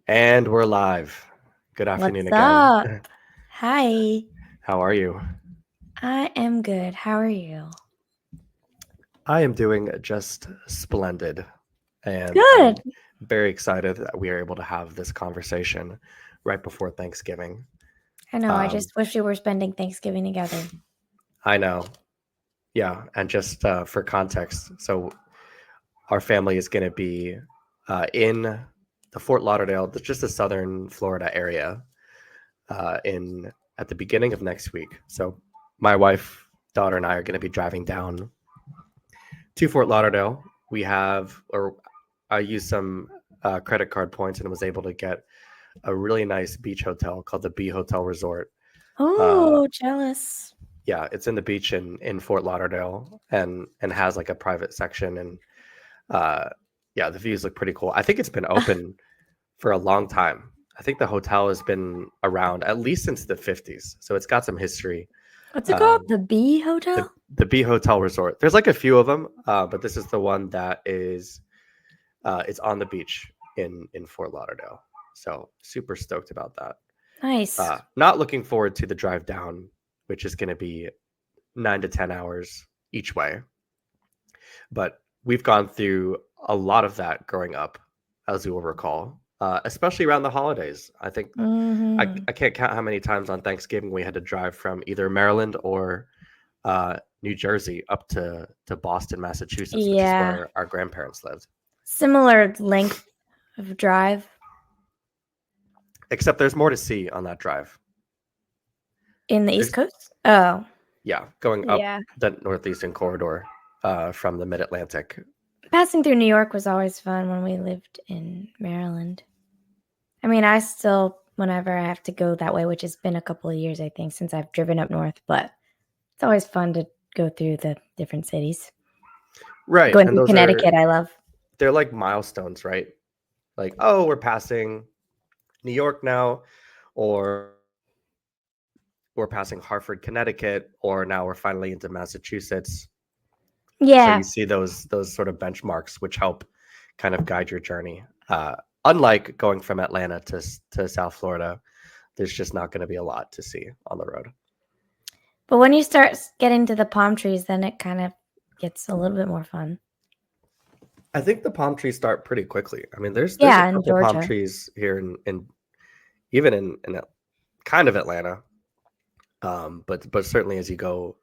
And we're live. Good afternoon What's again. up? Hi. How are you? I am good. How are you? I am doing just splendid. And I'm Good. very excited that we are able to have this conversation right before Thanksgiving. I know. I Um, just wish we were spending Thanksgiving together. I know. Yeah. And just for context, so our family is going to be in the Fort Lauderdale, just the southern Florida area, in at the beginning of next week. So my wife, daughter, and I are going to be driving down to Fort Lauderdale. I used some credit card points and was able to get a really nice beach hotel called the B Hotel Resort. Uh, Oh, jealous. yeah, it's in the beach in Fort Lauderdale and has like a private section and uh, yeah, the views look pretty cool. I think it's been open for a long time. I think the hotel has been around at least since the 50s, so it's got some history. What's it called? Um, The Bee the Hotel? the B Hotel Resort. There's like a few of them, but this is the one that is it's on the beach in Fort Lauderdale. So super stoked about that. Nice. Not looking forward to the drive down, which is going to be 9 to 10 hours each way. But we've gone through a lot of that growing up, as you will recall, especially around the holidays. I think Mm-hmm. I can't count how many times on Thanksgiving we had to drive from either Maryland or New Jersey up to Boston, Massachusetts, which is Yeah. where our grandparents lived. Similar length of drive Except there's more to see on that drive. in the East There's Coast. Oh, Yeah, going up yeah. the northeastern corridor from the Mid Atlantic. Passing through New York was always fun when we lived in Maryland. I mean, I still, whenever I have to go that way, which has been a couple of years, I think, since I've driven up north, but it's always fun to go through the different cities. Right, Going and through Connecticut, I love. they're like milestones, right? Like, oh, we're passing New York now, or we're passing Hartford, Connecticut, or now we're finally into Massachusetts. So you Yeah. see those sort of benchmarks which help kind of guide your journey. Unlike going from Atlanta to South Florida, there's just not going to be a lot to see on the road. But when you start getting to the palm trees, then it kind of gets a little bit more fun. I think the palm trees start pretty quickly. I mean, there's a Yeah, in couple palm Georgia. trees here in even in kind of Atlanta, but certainly as you go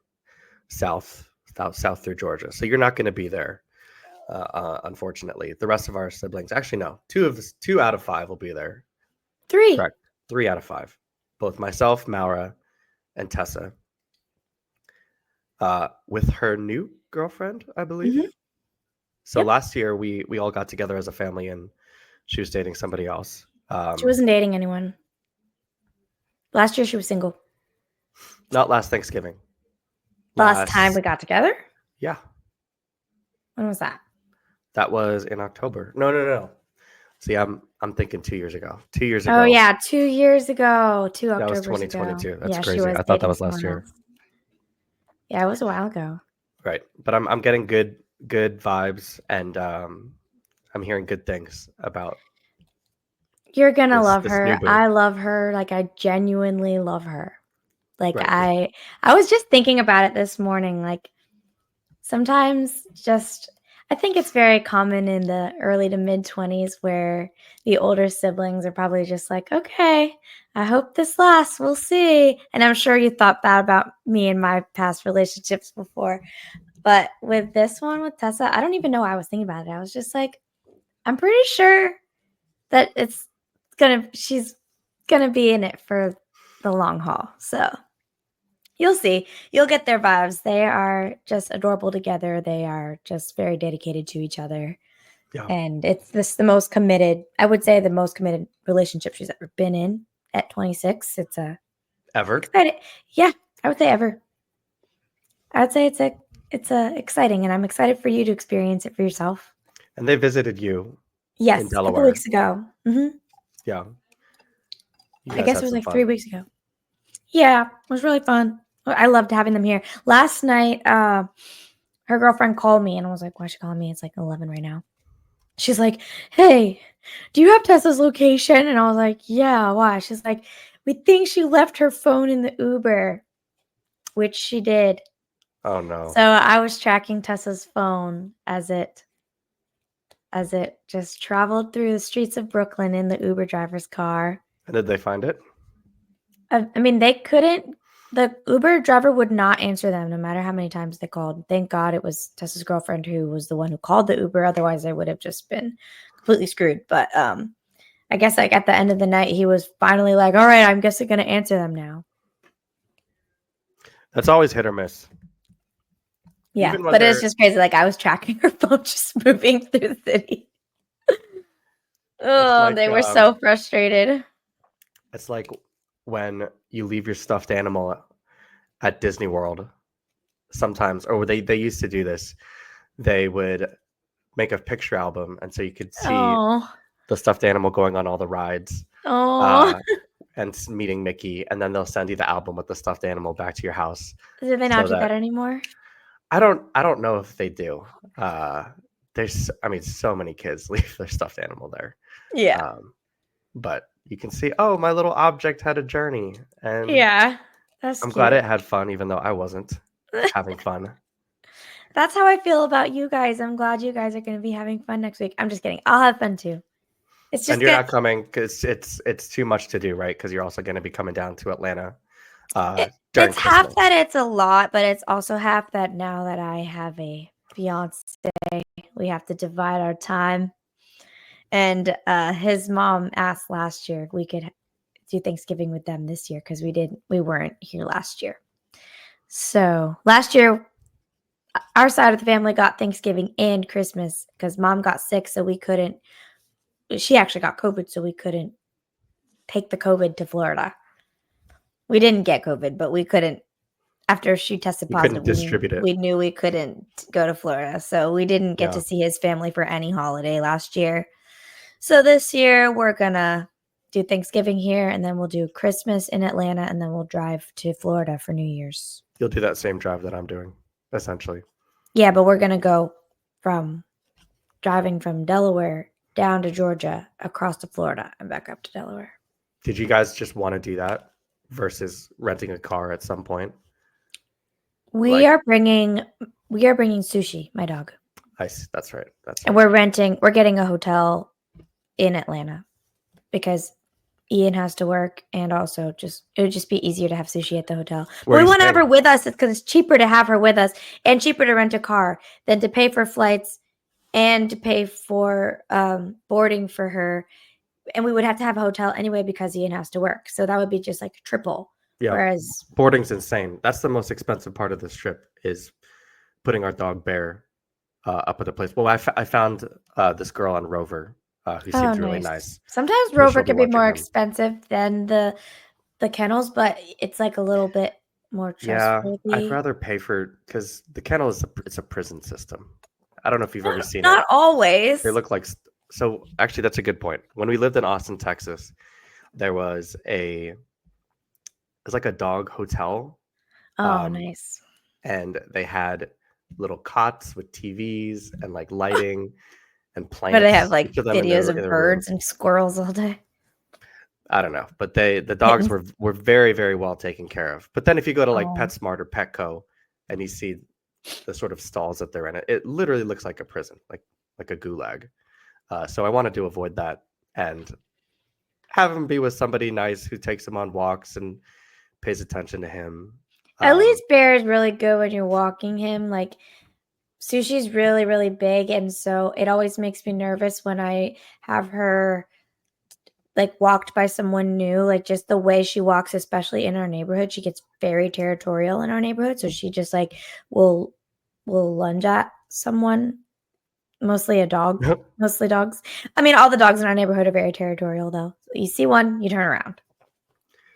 south through Georgia, so you're not going to be there. Unfortunately, the rest of our siblings, actually no, two out of five will be there. 3. Correct, 3 out of 5, both myself, Maura, and Tessa, with her new girlfriend, I believe. Mm-hmm. So Yep. last year we all got together as a family, and she was dating somebody else. She wasn't dating anyone. Last year, she was single. Not last Thanksgiving. The last time Last we got together? Yeah, When was that? that was in October. No. See, I'm thinking 2 years ago. 2 years Oh, ago, yeah, 2 years ago. Two that was Octobers ago. 2022. That's Yeah, she crazy. was I thought that dating was last someone year. else. Yeah, it was a while ago. Right, but I'm getting good vibes, and I'm hearing good things about You're gonna this love this new her. boo. I love her. Like, I genuinely love her. Like, Right. I was just thinking about it this morning. Like, sometimes just I think it's very common in the early to mid 20s where the older siblings are probably just like, okay, I hope this lasts. We'll see. And I'm sure you thought that about me and my past relationships before. But with this one with Tessa, I don't even know why I was thinking about it. I was just like, I'm pretty sure that she's gonna be in it for the long haul. So you'll see. You'll get their vibes. They are just adorable together. They are just very dedicated to each other. Yeah. And it's the most committed, I would say the most committed relationship she's ever been in at 26. It's Ever. exciting. Yeah, I would say ever. I would say it's a exciting, and I'm excited for you to experience it for yourself. And they visited you in Yes, a couple Delaware. weeks ago. Yeah. You I guys guess it had was some like fun. 3 weeks ago. Yeah, it was really fun. I loved having them here. Last night, her girlfriend called me and I was like, why is she calling me? It's like 11 right now. She's like, "Hey, do you have Tessa's location?" And I was like, "Yeah, why?" She's like, "We think she left her phone in the Uber," which she did. Oh no. So I was tracking Tessa's phone as it just traveled through the streets of Brooklyn in the Uber driver's car. And did they find it? I mean, they couldn't. The Uber driver would not answer them no matter how many times they called. Thank God it was Tessa's girlfriend who was the one who called the Uber. Otherwise, they would have just been completely screwed. But I guess like at the end of the night, he was finally like, "All right, I'm guessing gonna answer them now." That's always hit or miss. Yeah, Even when but it's they're just crazy. Like I was tracking her phone just moving through the city. it's Oh, like they were so frustrated. it's like when you leave your stuffed animal at Disney World sometimes, or they used to do this. They would make a picture album, and so you could see Oh, the stuffed animal going on all the rides, oh. uh, and meeting Mickey, and then they'll send you the album with the stuffed animal back to your house. Do they not So do that that anymore? I don't know if they do. There's I mean, so many kids leave their stuffed animal there. Yeah. But you can see, oh, my little object had a journey, and Yeah. That's I'm glad cute. it had fun, even though I wasn't having fun. That's how I feel about you guys. I'm glad you guys are going to be having fun next week. I'm just kidding. I'll have fun too. It's And just you're gonna. not coming because it's too much to do, right? Because you're also going to be coming down to Atlanta during It's half Christmas. that it's a lot, but it's also half that now that I have a fiance, we have to divide our time. And his mom asked last year if we could do Thanksgiving with them this year because we weren't here last year. So last year, our side of the family got Thanksgiving and Christmas because mom got sick, so we couldn't. She actually got COVID, so we couldn't take the COVID to Florida. We didn't get COVID, but we couldn't. After she tested You couldn't positive, distribute it. we knew we couldn't go to Florida, so we didn't get Yeah. to see his family for any holiday last year. So this year we're gonna do Thanksgiving here, and then we'll do Christmas in Atlanta, and then we'll drive to Florida for New Year's. You'll do that same drive that I'm doing, essentially. Yeah, but we're gonna go from driving from Delaware down to Georgia, across to Florida, and back up to Delaware. Did you guys just want to do that versus renting a car at some point? We Like, are bringing Sushi, my dog, that's right. That's and right. we're getting a hotel in Atlanta because Ian has to work, and also it would just be easier to have Sushi at the hotel. But Where are we you want to have her staying? with us because it's cheaper to have her with us and cheaper to rent a car than to pay for flights and to pay for boarding for her. And we would have to have a hotel anyway because Ian has to work. So that would be just like triple. Yeah, Whereas, boarding's insane. That's the most expensive part of this trip is putting our dog Bear up at a place. Well, I found this girl on Rover who oh, seems really nice. nice. Sometimes So Rover she'll be can be watching more him. expensive than the kennels, but it's like a little bit more Yeah, I'd trustworthy. rather pay for because the kennel is it's a prison system. I don't know if you've ever seen it. Not They always. look like so. Actually, that's a good point. When we lived in Austin, Texas, there was it's like a dog hotel, Oh, um, nice. and they had little cots with TVs and like lighting and Where they have plants. like Each of them videos in of their room. birds and squirrels all day. I don't know, but the dogs Kittens. were very very well taken care of. But then if you go to like Oh. PetSmart or Petco, and you see the sort of stalls that they're in, it literally looks like a prison, like a gulag. So I wanted to avoid that and have him be with somebody nice who takes him on walks and pays attention to him. At least Bear is really good when you're walking him. Like Sushi's really, really big, and so it always makes me nervous when I have her like walked by someone new. Like just the way she walks, especially in our neighborhood, she gets very territorial in our neighborhood. So she just like will lunge at someone. Mostly a dog. Mostly dogs. I mean, all the dogs in our neighborhood are very territorial, though. You see one, you turn around.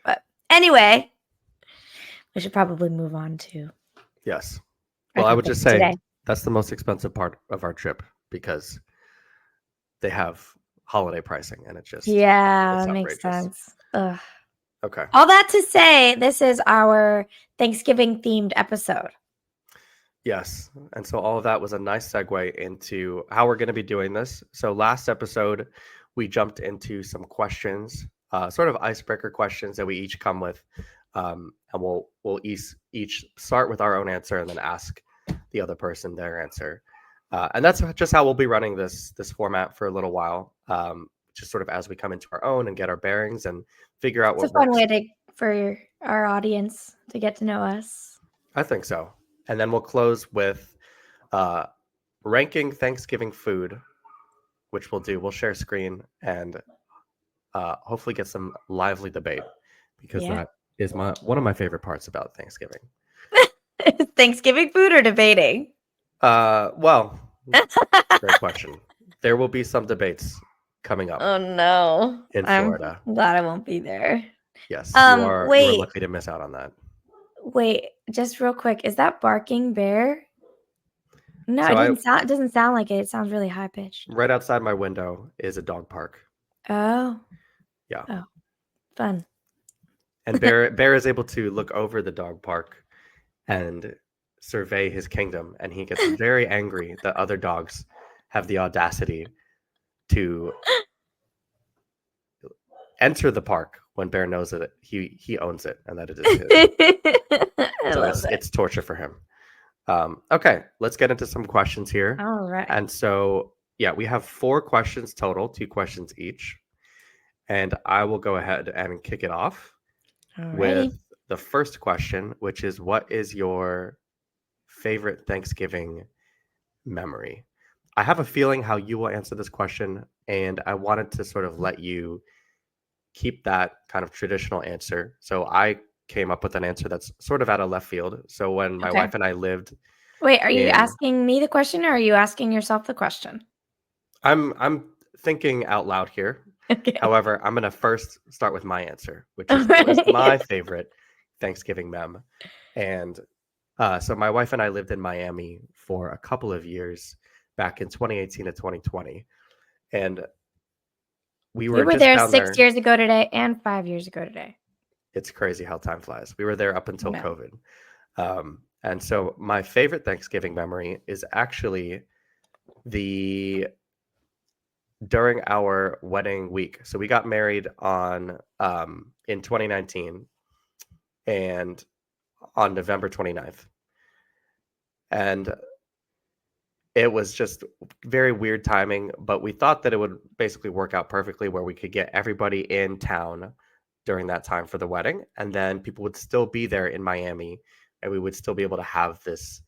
But anyway, we should probably move on to Yes. our Well, I would topic just for say today. that's the most expensive part of our trip because they have holiday pricing and Yeah, it's that makes outrageous. sense. Ugh. Okay. All that to say, this is our Thanksgiving themed episode. Yes. And so all of that was a nice segue into how we're going to be doing this. So last episode, we jumped into some questions, sort of icebreaker questions that we each come with. And we'll each start with our own answer and then ask the other person their answer. And that's just how we'll be running this format for a little while, just sort of as we come into our own and get our bearings and figure out It's a what fun works. way for our audience to get to know us. I think so. And then we'll close with uh, ranking Thanksgiving food, which we'll do. We'll share screen and hopefully get some lively debate because Yeah. that is one of my favorite parts about Thanksgiving. Thanksgiving food or debating? Well, great question. There will be some debates coming up Oh no. in I'm Florida. glad I won't be there. Yes, you are Wait, lucky to miss out on that. wait, just real quick. Is that barking bear? No, So I it doesn't sound like it. It sounds really high pitched. right outside my window is a dog park. Oh. Yeah. Oh, fun. And Bear is able to look over the dog park and survey his kingdom, and he gets very angry that other dogs have the audacity to enter the park when Bear knows that he owns it and that it is his. I So love it. it's torture for him. Okay, let's get into some questions here. All right. And so yeah, we have 4 questions total, 2 questions each, and I will go ahead and kick it off Alrighty. with the first question, which is what is your favorite Thanksgiving memory? I have a feeling how you will answer this question, and I wanted to sort of let you keep that kind of traditional answer. So I came up with an answer that's sort of out of left field. So when my Okay. wife and I lived Wait, are you in asking me the question or are you asking yourself the question? I'm thinking out loud here. Okay. However, I'm going to first start with my answer, which is what is my Alright. favorite Thanksgiving mem. And so my wife and I lived in Miami for a couple of years back in 2018 to 2020. And we You were were just there down 6 there. years ago today and 5 years ago today. It's crazy how time flies. We were there up I until know. COVID. And so my favorite Thanksgiving memory is actually the during our wedding week. So we got married on in 2019 and on November 29th. And it was just very weird timing, but we thought that it would basically work out perfectly where we could get everybody in town during that time for the wedding, and then people would still be there in Miami, and we would still be able to have this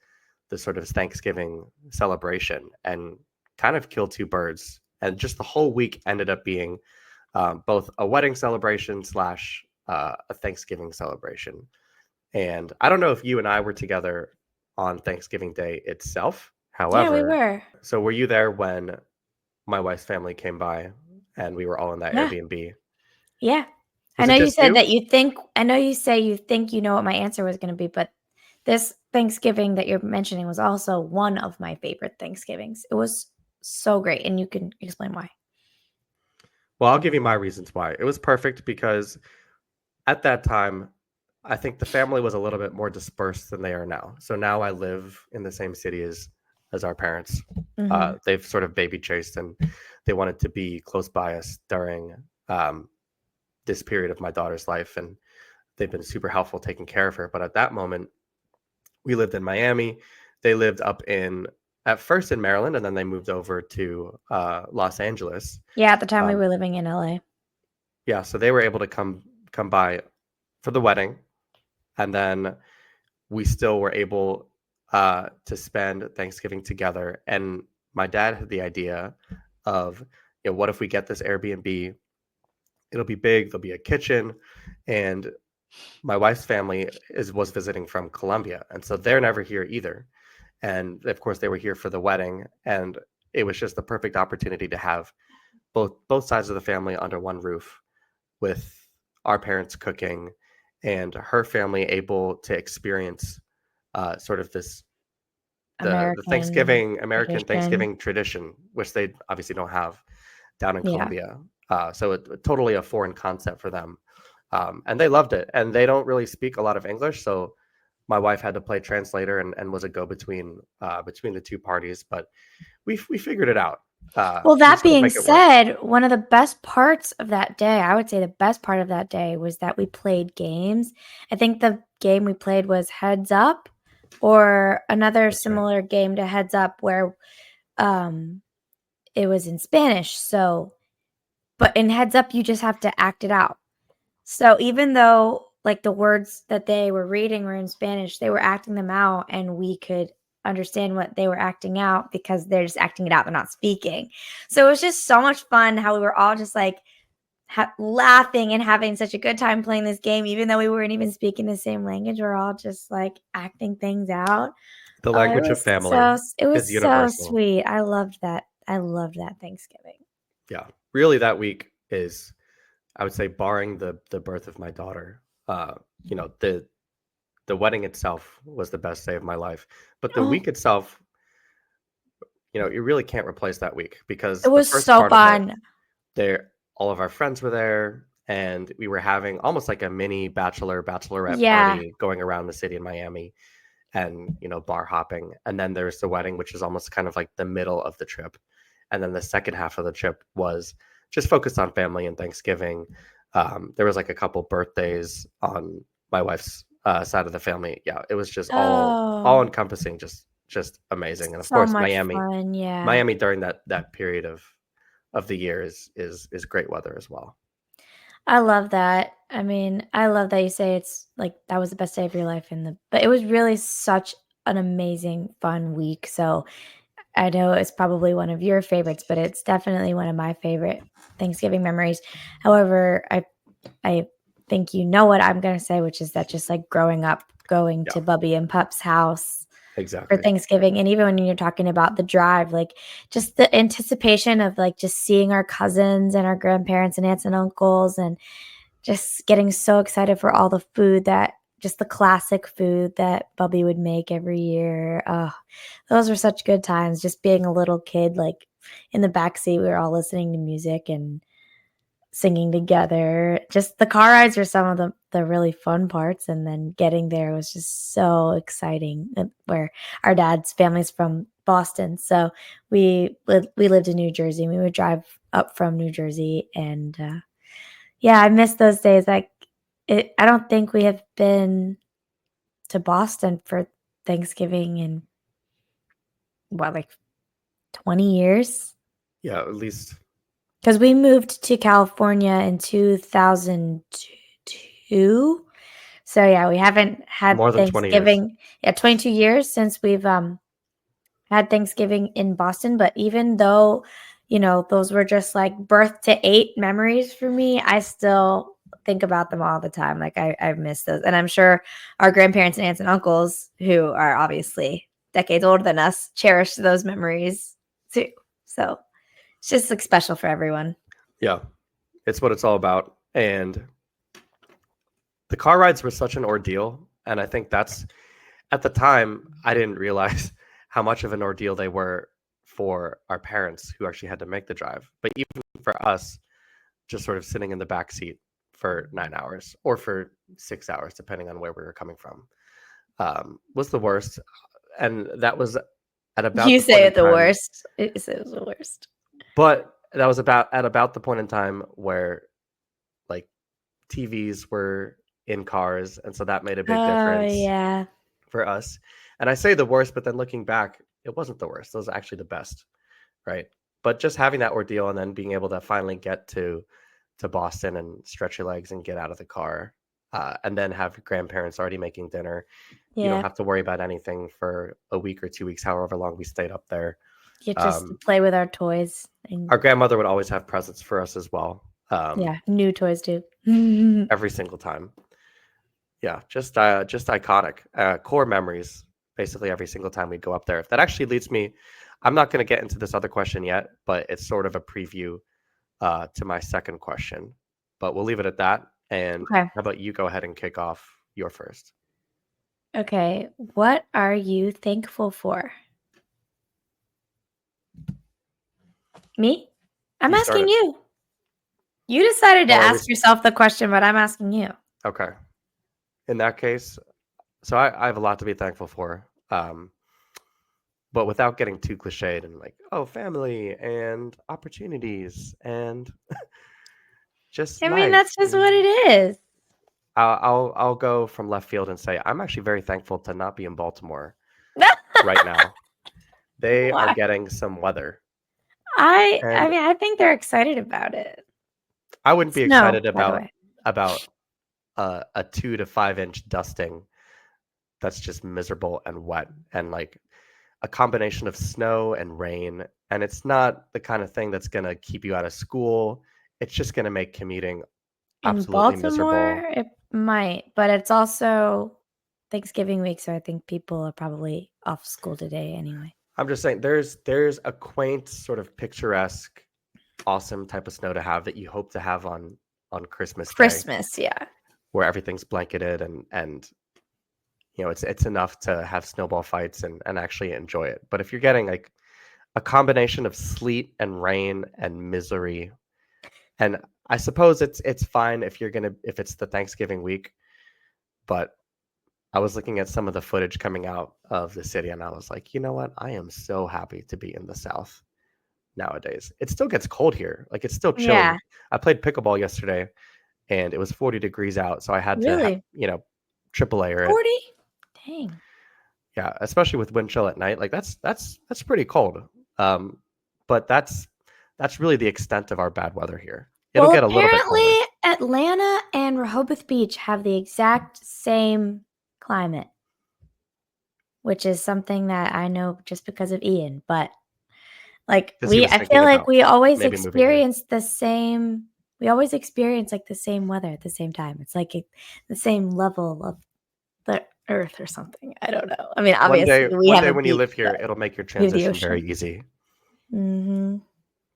sort of Thanksgiving celebration and kind of kill two birds. And just the whole week ended up being both a wedding celebration slash a Thanksgiving celebration. And I don't know if you and I were together on Thanksgiving Day itself. Yeah, we However, were. so were you there when my wife's family came by and we were all in that Yeah. Airbnb? Yeah. I Was know it you just said you? that I know you say you think you know what my answer was gonna be, but this Thanksgiving that you're mentioning was also one of my favorite Thanksgivings. It was so great, and you can explain why. Well, I'll give you my reasons why. It was perfect because at that time, I think the family was a little bit more dispersed than they are now. So now I live in the same city as our parents. Mhm. They've sort of baby chased and they wanted to be close by us during this period of my daughter's life, and they've been super helpful taking care of her. But at that moment, we lived in Miami. They lived up in at first in Maryland, and then they moved over to Los Angeles. Yeah, at the time we Um, were living in LA. yeah, so they were able to come by for the wedding, and then we still were able to spend Thanksgiving together. And my dad had the idea of, what if we get this Airbnb? It'll be big. There'll be a kitchen, and my wife's family was visiting from Colombia, and so they're never here either. And of course, they were here for the wedding, and it was just the perfect opportunity to have both sides of the family under one roof, with our parents cooking and her family able to experience sort of the American American tradition. Thanksgiving tradition, which they obviously don't have down in Yeah. Colombia. So totally a foreign concept for them, and they loved it. And they don't really speak a lot of English, so my wife had to play translator and was a go-between between the two parties, but we figured it out. Well, We that sort of being make it work. said, one of the best parts of that day, I would say the best part of that day was that we played games. I think the game we played was Heads Up or another That's right. similar game to Heads Up where um it was in Spanish. So, but in Heads Up you just have to act it out. So even though like the words that they were reading were in Spanish, they were acting them out and we could understand what they were acting out because they're just acting it out, they're not speaking. So it was just so much fun how we were all just like laughing and having such a good time playing this game even though we weren't even speaking the same language. We're all just like acting things out. The Oh, language of family it is was so universal. sweet. I loved that. I loved that Thanksgiving. Yeah, really, that week is, I would say, barring the birth of my daughter. You know, the wedding itself was the best day of my life, but the Oh, week itself, you know, you really can't replace that week it because the was first so part of it, fun. there, all of our friends were there, and we were having almost like a mini bachelorette Yeah. party going around the city in Miami, and you know, bar hopping. And then there's the wedding, which is almost kind of like the middle of the trip, and then the second half of the trip was just focused on family and Thanksgiving. There was like a couple birthdays on my wife's side of the family. Yeah, it was just all Oh, encompassing, just amazing. And of so course, much Miami, fun, yeah. Miami during that period of the year is great weather as well. I love that. I mean, I love that you say it's like that was the best day of your life but it was really such an amazing fun week. So, I know it's probably one of your favorites, but it's definitely one of my favorite Thanksgiving memories. However, I think you know what I'm gonna say, which is that just like growing up, going Yeah, to Bubby and Pup's house for exactly. Thanksgiving, and even when you're talking about the drive, like, just the anticipation of, like, just seeing our cousins and our grandparents and aunts and uncles and just getting so excited for all the food that just the classic food that Bubby would make every year. Those were such good times, just being a little kid, like, in the backseat, we were all listening to music and singing together. Just the car rides were some of the really fun parts, and then getting there was just so exciting, where our dad's family's from Boston, so we lived in New Jersey, and we would drive up from New Jersey, and, yeah, I miss those days, I don't think we have been to Boston for Thanksgiving in, what, like, 20 years? Yeah, at least Because we moved to California in 2002. So, yeah, we haven't had more than 20 years. Thanksgiving 22 years since we've, had Thanksgiving in Boston, but even though, those were just, like, birth to 8 memories for me, I still think about them all the time, like, I miss those, and I'm sure our grandparents and aunts and uncles, who are obviously decades older than us, cherish those memories too. So, it's just, like, special for everyone. Yeah, it's what it's all about. And the car rides were such an ordeal, and I think that's, at the time, I didn't realize how much of an ordeal they were for our parents who actually had to make the drive. But even for us, just sort of sitting in the back seat for 9 hours or for 6 hours, depending on where we were coming from, was the worst. And that was at about You the point say in it the time, worst. You say it was the worst. but that was about the point in time where like TVs were in cars, and so that made a big Oh, difference yeah. for us. And I say the worst, but then looking back, it wasn't the worst. It was actually the best, right? But just having that ordeal and then being able to finally get to Boston and stretch your legs and get out of the car, and then have your grandparents already making dinner. You don't Yeah. have to worry about anything for a week or 2 weeks, however long we stayed up there. Get just to Um, play with our toys and our grandmother would always have presents for us as well, yeah, new toys too. every single time. Yeah, just iconic, core memories. Basically, every single time we go up there. That actually leads me. I'm not going to get into this other question yet, but it's sort of a preview to my second question. But we'll leave it at that. And Okay. how about you go ahead and kick off your first? Okay. What are you thankful for? Me? I'm You asking started. you. You decided to Oh, are we? ask yourself the question, but I'm asking you. Okay. In that case, So I have a lot to be thankful for. But without getting too cliched and like, oh, family and opportunities and just I mean, life. that's just what it is. I'll go from left field and say I'm actually very thankful to not be in Baltimore right now. They are Why? getting some weather, I and mean, I think they're excited about it. I wouldn't be Snow, excited by the way. about a 2 to 5 inch dusting that's just miserable and wet and like a combination of snow and rain. And it's not the kind of thing that's gonna keep you out of school. It's just gonna make commuting In absolutely miserable. Baltimore, it might, but it's also Thanksgiving week, so I think people are probably off school today anyway. I'm just saying there's a quaint, sort of picturesque, awesome type of snow to have that you hope to have on Christmas Day, Christmas, yeah. where everything's blanketed and it's enough to have snowball fights and actually enjoy it. But if you're getting like a combination of sleet and rain and misery, and I suppose it's fine if it's the Thanksgiving week, but I was looking at some of the footage coming out of the city and I was like, you know what? I am so happy to be in the South nowadays. It still gets cold here. Like it's still chilly. Yeah. I played pickleball yesterday and it was 40 degrees out, so I had to Really? triple layer it. 40? Dang. Yeah, especially with wind chill at night. Like that's pretty cold. Um, but that's really the extent of our bad weather here. It'll Well, get a little bit colder. apparently Atlanta and Rehoboth Beach have the exact same climate, which is something that I know just because of Ian, but like Because he was I thinking feel like about maybe moving here. we always experience like the same weather at the same time. It's like the same level of the earth or something. I don't know. I mean, obviously we One have day a when you beach, live here, but it'll make your we have the transition very ocean. easy. Mhm.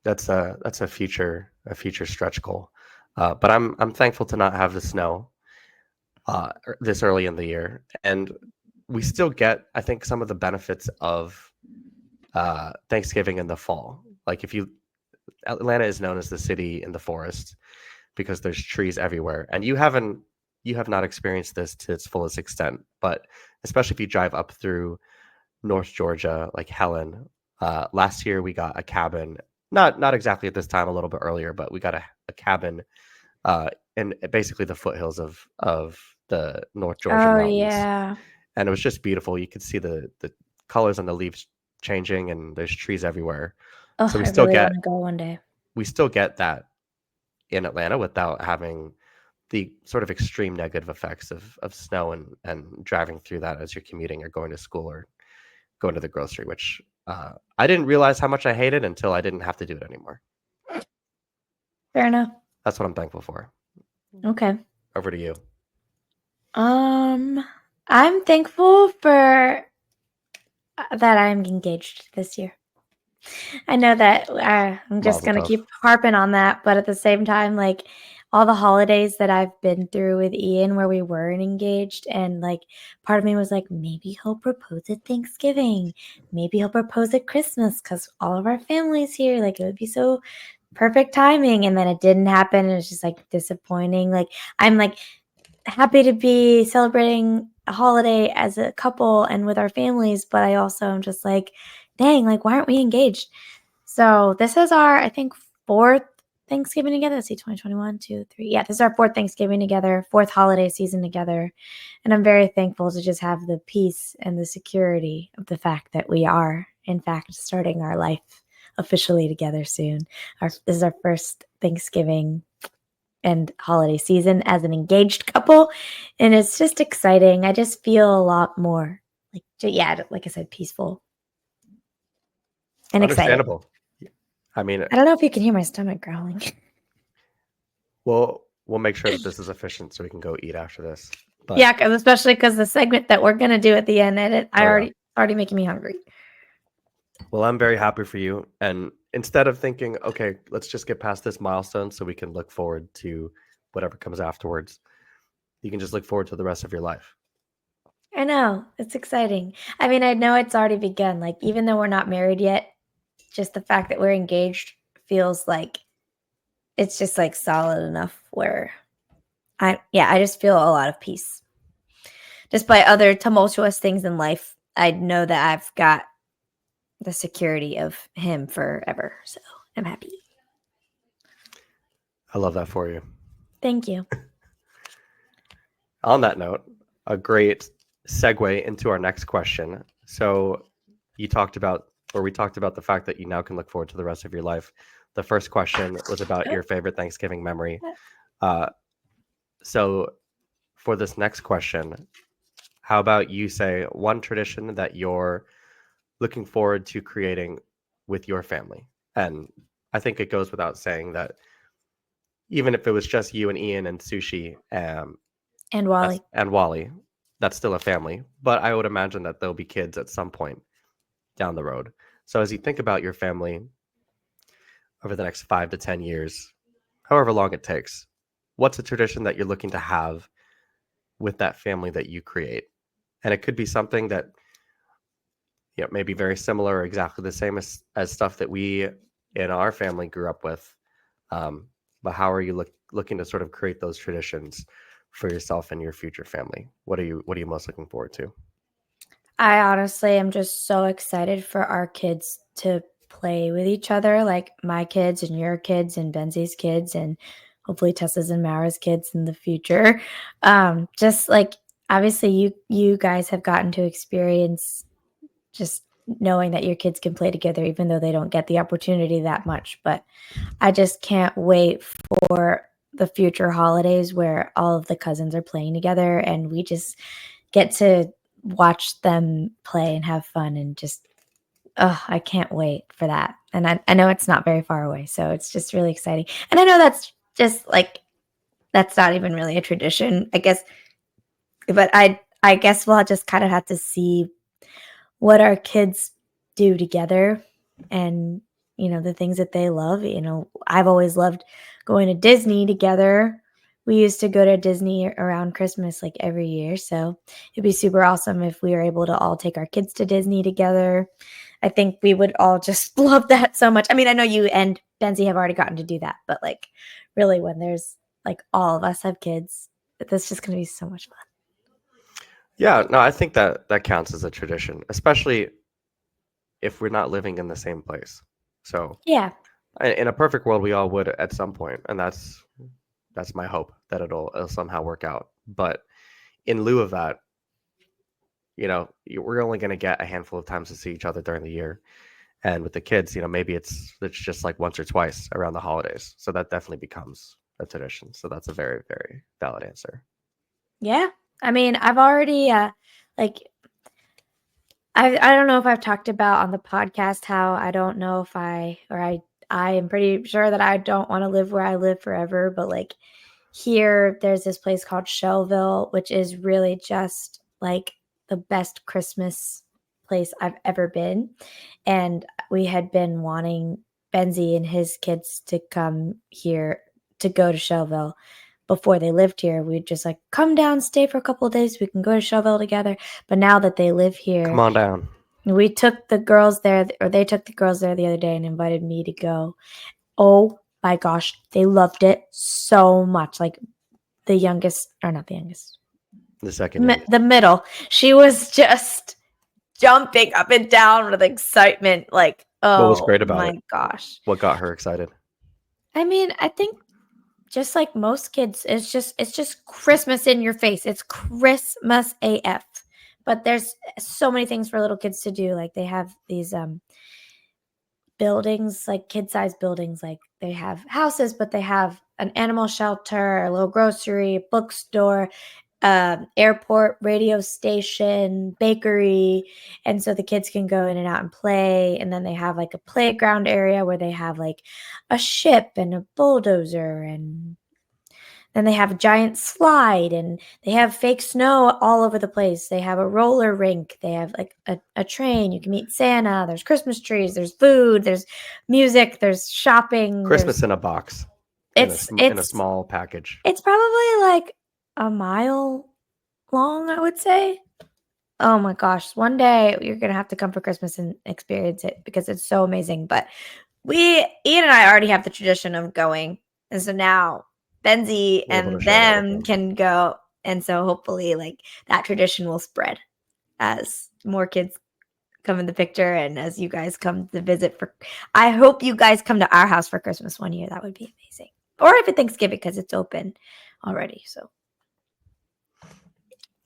That's a future stretch goal. But I'm thankful to not have the snow this early in the year, and we still get I think some of the benefits of Thanksgiving in the fall. Like if you Atlanta is known as the city in the forest because there's trees everywhere, and you have not experienced this to its fullest extent, but especially if you drive up through North Georgia, like Helen. Last year we got a cabin, not exactly at this time, a little bit earlier, but we got a cabin in basically the foothills of the North Georgia Oh mountains, yeah. and it was just beautiful. You could see the colors on the leaves changing, and there's trees everywhere. Oh, So I really want to go one day. we still get that in Atlanta without having the sort of extreme negative effects of snow and driving through that as you're commuting or going to school or going to the grocery, which I didn't realize how much I hated until I didn't have to do it anymore. Fair enough. That's what I'm thankful for. Okay. Over to you. Um, I'm thankful for that I'm engaged this year. I know that I'm just Mazel gonna tov. keep harping on that, but at the same time, like all the holidays that I've been through with Ian where we weren't engaged, and like part of me was like, maybe he'll propose at Thanksgiving, maybe he'll propose at Christmas because all of our family's here. Like it would be so perfect timing, and then it didn't happen. And it's just like disappointing. Like I'm like happy to be celebrating a holiday as a couple and with our families, but I also am just like, dang, like why aren't we engaged? So this is our, I think, fourth Thanksgiving together. Let's see, 2021, 2, 3. Yeah, this is our fourth Thanksgiving together, fourth holiday season together. And I'm very thankful to just have the peace and the security of the fact that we are, in fact, starting our life officially together soon. This is our first Thanksgiving and holiday season as an engaged couple, and it's just exciting. I just feel a lot more like yeah, like I said, peaceful and excited. Understandable. I mean, I don't know if you can hear my stomach growling. we'll make sure that this is efficient so we can go eat after this. But Yeah, because especially because the segment that we're gonna do at the end edit, oh yeah. already making me hungry. Well, I'm very happy for you. And instead of thinking, okay, let's just get past this milestone so we can look forward to whatever comes afterwards, you can just look forward to the rest of your life. I know, it's exciting. I mean, I know it's already begun. Like, even though we're not married yet, just the fact that we're engaged feels like it's just like solid enough where I just feel a lot of peace. despite other tumultuous things in life, I know that I've got the security of him forever. So I'm happy. I love that for you. Thank you. On that note, a great segue into our next question. So we talked about the fact that you now can look forward to the rest of your life. The first question was about your favorite Thanksgiving memory. So for this next question, how about you say one tradition that you're looking forward to creating with your family? And I think it goes without saying that even if it was just you and Ian and Sushi, And Wally. and Wally, that's still a family. But I would imagine that there'll be kids at some point down the road. So as you think about your family over the next 5 to 10 years, however long it takes, what's a tradition that you're looking to have with that family that you create? And it could be something that may be very similar or exactly the same as stuff that we in our family grew up with. But how are you looking to sort of create those traditions for yourself and your future family? What are you most looking forward to? I honestly am just so excited for our kids to play with each other, like my kids and your kids and Benzie's kids and hopefully Tessa's and Mara's kids in the future. Just like obviously you guys have gotten to experience just knowing that your kids can play together even though they don't get the opportunity that much. But I just can't wait for the future holidays where all of the cousins are playing together and we just get to watch them play and have fun and just I can't wait for that. And I know it's not very far away, so it's just really exciting. And I know that's just like that's not even really a tradition, I guess. But I guess we'll just kind of have to see what our kids do together and the things that they love. I've always loved going to Disney together. We used to go to Disney around Christmas like every year, so it'd be super awesome if we were able to all take our kids to Disney together. I think we would all just love that so much. I mean, I know you and Benzie have already gotten to do that, but like really when there's like all of us have kids, that's just going to be so much fun. Yeah, no, I think that counts as a tradition, especially if we're not living in the same place. So Yeah. in a perfect world, we all would at some point, and that's my hope that it'll somehow work out. But in lieu of that, we're only going to get a handful of times to see each other during the year, and with the kids, maybe it's just like once or twice around the holidays. So that definitely becomes a tradition. So that's a very, very valid answer. Yeah. I mean, I've already like I don't know if I've talked about on the podcast how I don't know if I am pretty sure that I don't want to live where I live forever, but like here there's this place called Shellville, which is really just like the best Christmas place I've ever been. And we had been wanting Benzie and his kids to come here to go to Shellville before they lived here. We'd just like come down, stay for a couple of days. We can go to Shellville together. But now that they live Come here, on down. we took the girls there, or they took the girls there the other day and invited me to go. Oh my gosh, they loved it so much. Like the youngest, or not the youngest, The second youngest. the middle, she was just jumping up and down with excitement. Like, What was oh great about my it? gosh. What got her excited? I mean, I think just like most kids, it's just Christmas in your face. It's Christmas AF. But there's so many things for little kids to do. Like they have these buildings, like kid-sized buildings. Like they have houses, but they have an animal shelter, a little grocery, bookstore, airport, radio station, bakery. And so the kids can go in and out and play. And then they have like a playground area where they have like a ship and a bulldozer, and then they have a giant slide, and they have fake snow all over the place. They have a roller rink. They have like a train. You can meet Santa. There's Christmas trees. There's food. There's music. There's shopping. Christmas in a box. It's in a small package. It's probably like a mile long, I would say. Oh my gosh. One day you're going to have to come for Christmas and experience it because it's so amazing. But Ian and I already have the tradition of going. And so now Benzie We're able to and share that with them them. can go And so hopefully like that tradition will spread as more kids come in the picture and as you guys come to visit for I hope you guys come to our house for Christmas one year. That would be amazing. Or if it's Thanksgiving because it's open already. So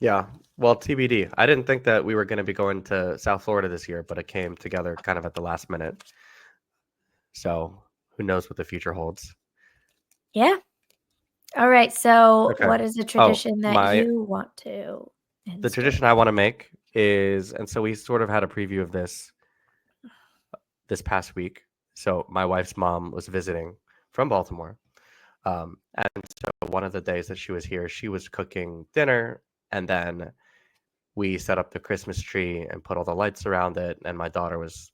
Yeah. Well, TBD. I didn't think that we were going to be going to South Florida this year, but it came together kind of at the last minute. So who knows what the future holds? yeah. All right. So Okay. what is a Oh, tradition that you want to the instill? tradition I want to make is, and so we sort of had a preview of this past week. So my wife's mom was visiting from Baltimore. And so one of the days that she was here, she was cooking dinner, and then we set up the Christmas tree and put all the lights around it. And my daughter was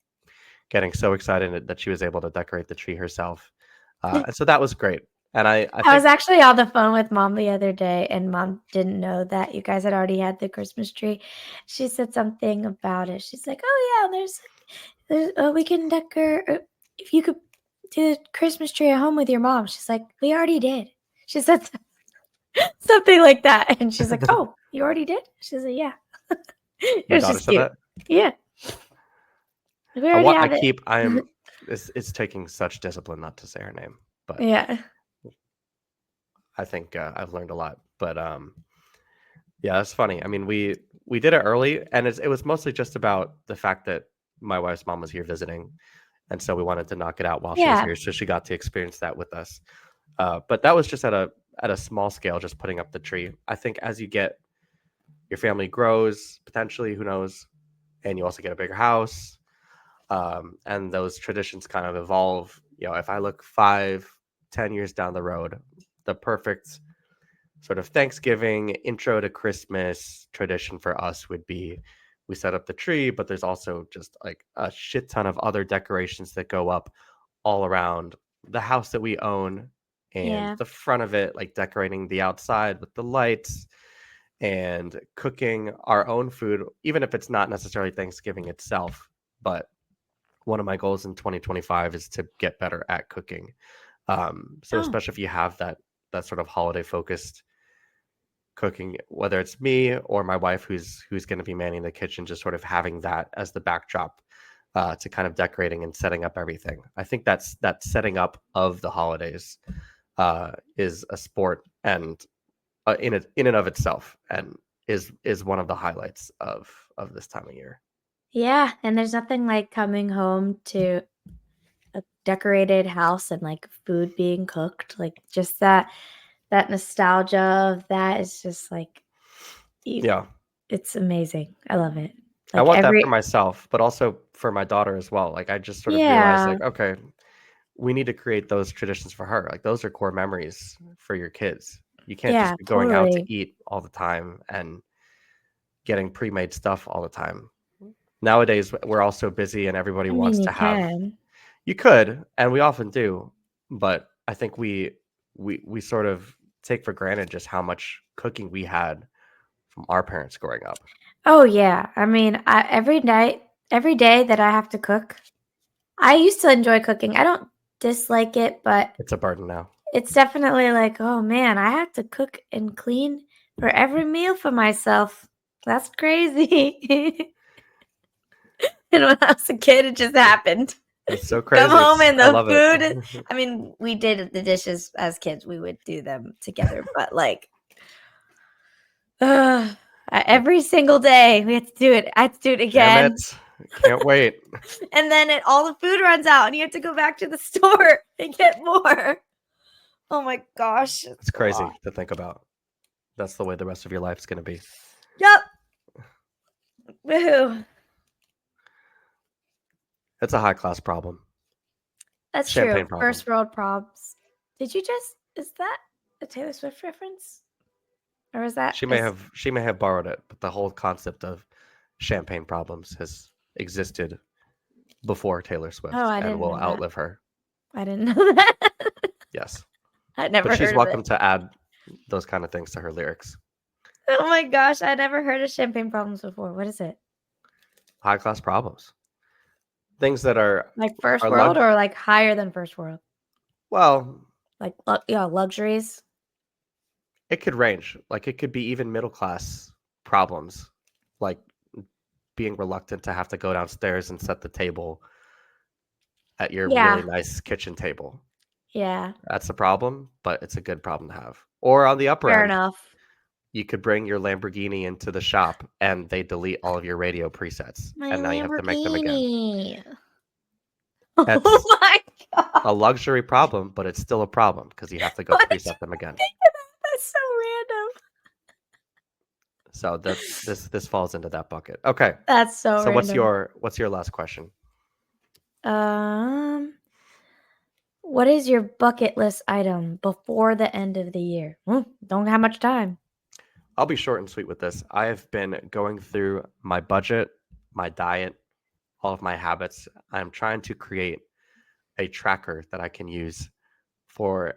getting so excited that she was able to decorate the tree herself. And so that was great. And I I was think actually on the phone with mom the other day, and mom didn't know that you guys had already had the Christmas tree. She said something about it. She's like, "Oh yeah, there's we can decorate if you could do the Christmas tree at home with your mom." She's like, "We already did." She said something like that, and she's like, "Oh, you already did?" She said, "Yeah." It my was daughter just said cute. that. Yeah, we already I have it. keep, I am, it's taking such discipline not to say her name, but Yeah, I think I've learned a lot. But yeah, it's funny. I mean, we did it early, and it was mostly just about the fact that my wife's mom was here visiting, and so we wanted to knock it out while she was yeah, here, so she got to experience that with us. But that was just at a small scale, just putting up the tree. I think as you get your family grows, potentially, who knows, and you also get a bigger house, and those traditions kind of evolve. You know, if I look 5, 10 years down the road, the perfect sort of Thanksgiving intro to Christmas tradition for us would be we set up the tree, but there's also just like a shit ton of other decorations that go up all around the house that we own and yeah. the front of it, like decorating the outside with the lights and cooking our own food, even if it's not necessarily Thanksgiving itself. But one of my goals in 2025 is to get better at cooking. So Oh, especially if you have that sort of holiday focused cooking, whether it's me or my wife who's going to be manning the kitchen, just sort of having that as the backdrop to kind of decorating and setting up everything. I think that setting up of the holidays is a sport and in and of itself, and is one of the highlights of this time of year. yeah. And there's nothing like coming home to a decorated house and, like, food being cooked, like, just that nostalgia of that is just, like, you Yeah, it's amazing. I love it. I Like, want that for every myself, but also for my daughter as well. Like I just sort of realized, yeah, like, okay, we need to create those traditions for her. Like those are core memories for your kids. You can't yeah, just be going out to totally. eat all the time and getting pre-made stuff all the time. Nowadays, we're all so busy and everybody I mean, wants you to have. can. You could, and we often do, but I think we sort of take for granted just how much cooking we had from our parents growing up. Oh, yeah. I mean, every day that I have to cook I used to enjoy cooking. I don't dislike it, but It's a burden now. it's definitely like, "Oh, man, I have to cook and clean for every meal for myself." That's crazy. And when I was a kid, it just happened. It's so Come crazy. home It's and I the love it. food I mean, we did the dishes as kids, we would do them together, but, like, ugh, every single day, we had to do it. I had to do it Damn it. again, Can't wait. and then all the food runs out, and you have to go back to the store and get more. Oh my gosh, It's it's a lot. crazy to think about. That's the way the rest of your life is going to be. Yep. Woohoo. It's a high class problem. That's true. Champagne problem. First world probs. Did you just is that a Taylor Swift reference? Or is that is She may have borrowed it, but the whole concept of champagne problems has existed before Taylor Oh, Swift I and didn't will know that. outlive her. I didn't know that. Yes. I'd But never she's heard of it. welcome to add those kind of things to her lyrics. Oh my gosh, I never heard of champagne problems before. What is it? High class problems. Things that Like first are world or like higher than first world? well, Like yeah, luxuries. It could range. Like, it could be even middle class problems, like being reluctant to have to go downstairs and set the table at your really Yeah. nice kitchen table. Yeah. That's a problem, but it's a good problem to have. Or on the upper Fair end, enough. you could bring your Lamborghini into the shop and they delete all of your radio presets, My and now you have to make them again. Lamborghini. That's Oh my god. a luxury problem, but it's still a problem because you have to go Why did you preset them again. think of that? That's so random. So this falls into that bucket. Okay. That's so So what's random. your last question? Um, what is your bucket list item before the end of the year? Don't have much time. I'll be short and sweet with this. I have been going through my budget, my diet, all of my habits. I'm trying to create a tracker that I can use for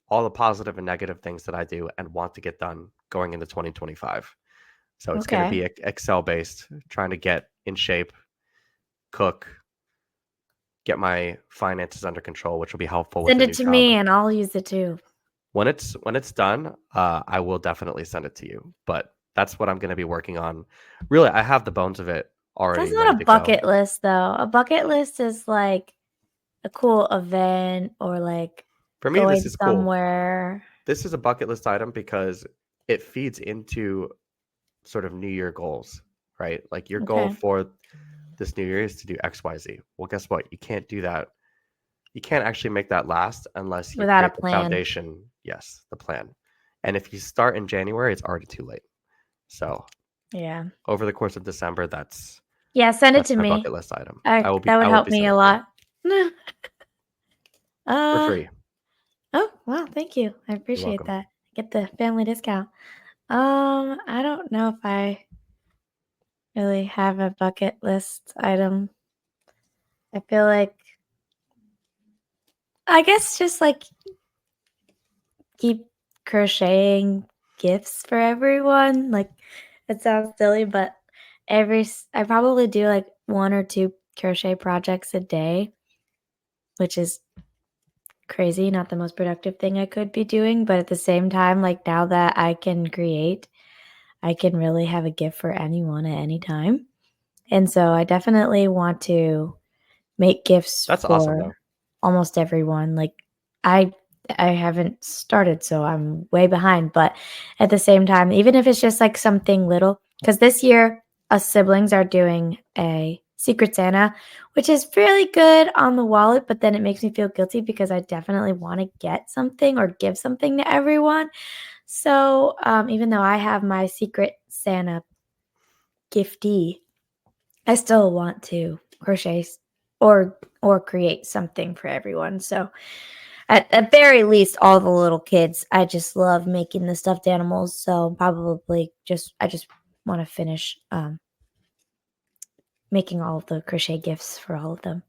all the positive and negative things that I do and want to get done going into 2025. So it's going to Okay. be Excel based, trying to get in shape, cook, get my finances under control, which will be helpful with Send a it new to job. me and I'll use it too. When it's done, I will definitely send it to you. But that's what I'm going to be working on. Really, I have the bones of it That's already ready not a to go. bucket list though. A bucket list is like a cool event or like For me, this going is cool. somewhere. This is a bucket list item because it feeds into sort of New Year goals, right? Like your goal Okay. for this New Year is to do XYZ. Well, guess what? You can't do that. You can't actually make that last unless you Without a create the plan. foundation. Yes, the plan. And if you start in January, it's already too late. So Yeah. over the course of December, that's Yeah, send it to my me. bucket list item. That would I will help be me sending a it to you lot. for uh free. oh, wow, thank you. I You're appreciate welcome. that. Get the family discount. I don't know if I really have a bucket list item. I feel like I guess just like keep crocheting gifts for everyone. Like it sounds silly, but I probably do like 1 or 2 crochet projects a day, which is crazy, not the most productive thing I could be doing, but at the same time, like now that I can create, I can really have a gift for anyone at any time. And so I definitely want to make gifts That's awesome, for though. almost everyone. Like I I haven't started, so I'm way behind, but at the same time, even if it's just like something little, cuz this year us siblings are doing a Secret Santa, which is fairly good on the wallet, but then it makes me feel guilty because I definitely want to get something or give something to everyone. So, even though I have my Secret Santa giftee, I still want to crochet or create something for everyone. So at very least, all the little kids, I just love making the stuffed animals. So probably I just want to finish making all of the crochet gifts for all of them.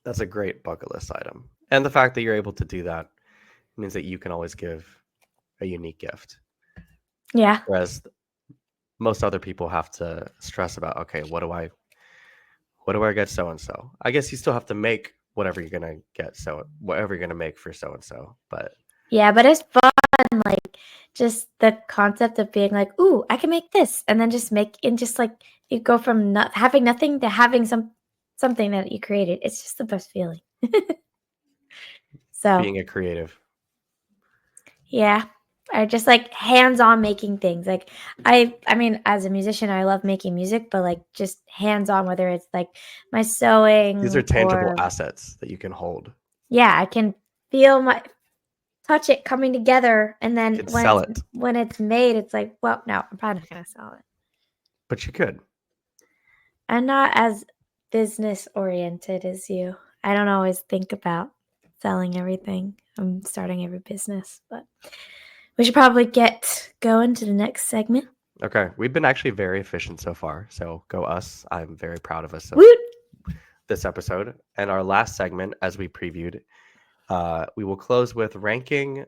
That's a great bucket list item. And the fact that you're able to do that means that you can always give a unique gift. Yeah. Whereas most other people have to stress about, okay, what do I get so and so? I guess you still have to make whatever you're gonna get, so whatever you're gonna make for so and so. But Yeah, but it's fun, like just the concept of being like, "Ooh, I can make this," and then just make and just like you go from not having nothing to having something that you created. It's just the best feeling. So being a creative, yeah, I just like hands-on making things. Like I mean, as a musician, I love making music, but like just hands-on, whether it's like my these are sewing tangible or assets that you can hold. yeah, I can feel my touch it coming together, and You then can sell it, when it's made, it's like, well, no, I'm probably not gonna sell it. but you could. I'm not as business oriented as you. I don't always think about selling everything. I'm starting every business, but we should probably get going to the next segment. Okay, we've been actually very efficient so far. So go us. I'm very proud of us of Woot! this episode. And our last segment, as we previewed, we will close with ranking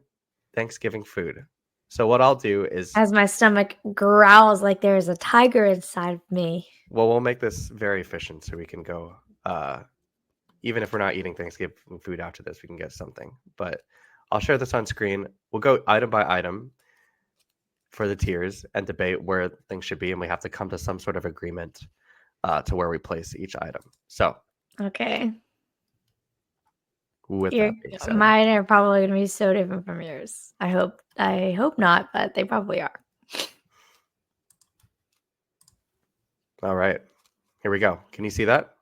Thanksgiving food. So what I'll do is, As my stomach growls like there's a tiger inside of me. well, we'll make this very efficient so we can go. Even if we're not eating Thanksgiving food after this, we can get something. But I'll share this on screen. We'll go item by item for the tiers and debate where things should be, and we have to come to some sort of agreement to where we place each item. So, Okay. with Your that being said, mine are probably gonna be so different from yours. I hope not, but they probably are. all right, here we go. Can you see that?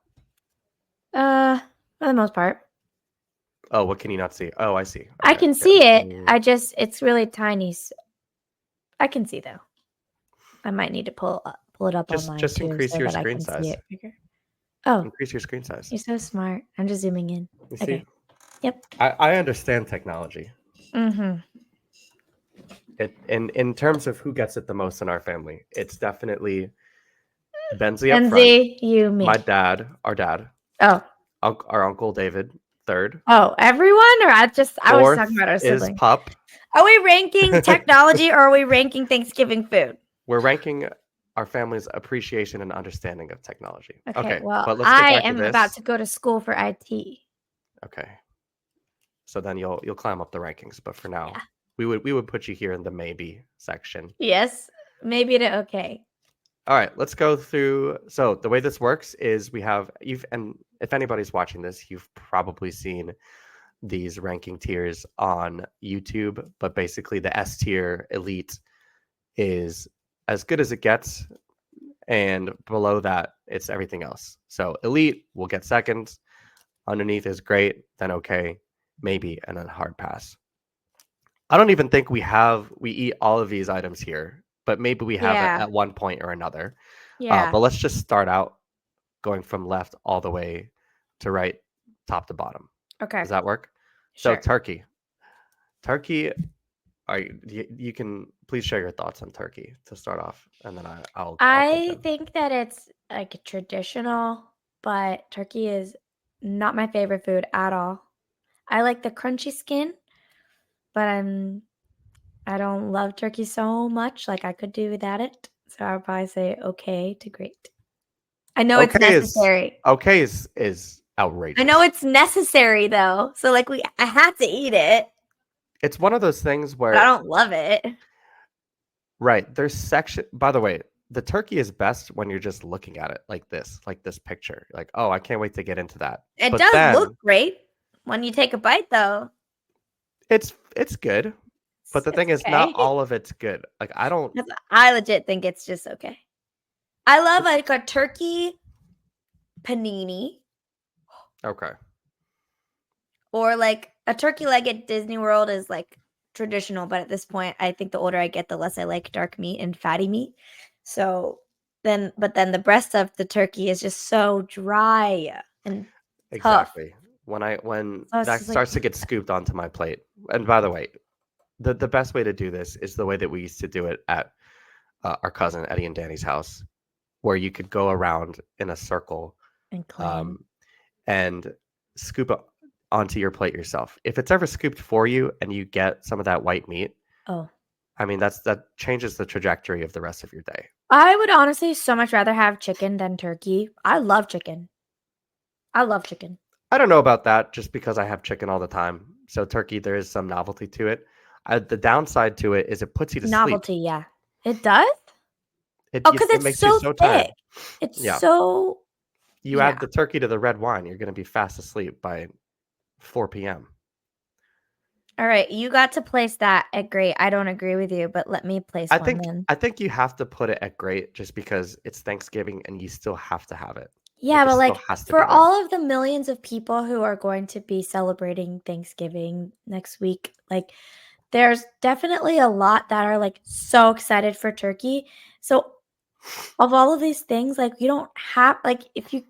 For the most part. Oh, what can you not see? Oh, I see. I Okay. can Here, see it. let me- It's really tiny. I can see though. I might need to pull it up on mine just too increase so your that I screen can see size. it bigger. Oh, Increase your screen size. you're so smart. I'm just zooming in. You see? Okay. Yep. I understand technology. Mm-hmm. In terms of who gets it the most in our family, it's definitely Benzie up front. Enzy, you, me. My dad, our dad, Oh. our uncle David, third. Oh, everyone? Or I was Fourth talking about our is siblings. Pup. Are we ranking technology or are we ranking Thanksgiving food? We're ranking our family's appreciation and understanding of technology. Okay, well, but let's get I back to am this. about to go to school for IT. Okay. So then you'll climb up the rankings, but for now, Yeah. we would put you here in the maybe section. Yes, maybe to okay. All right, let's go through. So the way this works is and if anybody's watching this, you've probably seen these ranking tiers on YouTube, but basically the S tier elite is as good as it gets, and below that it's everything else. So elite will get second, underneath is great, then okay, maybe, and then hard pass. I don't even think we eat all of these items here, but maybe we have it at one point or another. Yeah. But let's just start out going from left all the way to right, top to bottom. Okay. Does that work? Sure. So turkey. You can please share your thoughts on turkey to start off, and then I'll I think that it's like traditional, but turkey is not my favorite food at all. I like the crunchy skin, but I don't love turkey so much. Like I could do without it. So I would probably say okay to great. I know it's necessary. Okay is outrageous. I know it's necessary though. So like I have to eat it. It's one of those things where But I don't love it. Right. There's section. By the way, the turkey is best when you're just looking at it like this picture. Like, oh, I can't wait to get into that. It But does then, look great when you take a bite though. it's good. But the thing is, not all of it's good. Like, I legit think it's just okay. I love like a turkey panini. Okay. Or like a turkey leg at Disney World is like traditional, but at this point, I think the older I get, the less I like dark meat and fatty meat. So then the breast of the turkey is just so dry and tough. Exactly. When So that starts to get scooped onto my plate. And by the way, the best way to do this is the way that we used to do it at our cousin Eddie and Danny's house, where you could go around in a circle and clean. And scoop it onto your plate yourself. If it's ever scooped for you and you get some of that white meat, I mean that changes the trajectory of the rest of your day. I would honestly so much rather have chicken than turkey. I love chicken. I don't know about that just because I have chicken all the time. So turkey, there is some novelty to it. The downside to it is it puts you to sleep. Novelty, yeah. It does? Because it makes you so tired. It's so You add the turkey to the red wine, you're going to be fast asleep by 4 p.m. All right, you got to place that at great. I don't agree with you, but let me place one then. I think you have to put it at great just because it's Thanksgiving and you still have to have it. Yeah, but like for all of the millions of people who are going to be celebrating Thanksgiving next week, like there's definitely a lot that are like so excited for turkey. So of all of these things, like you don't have like if you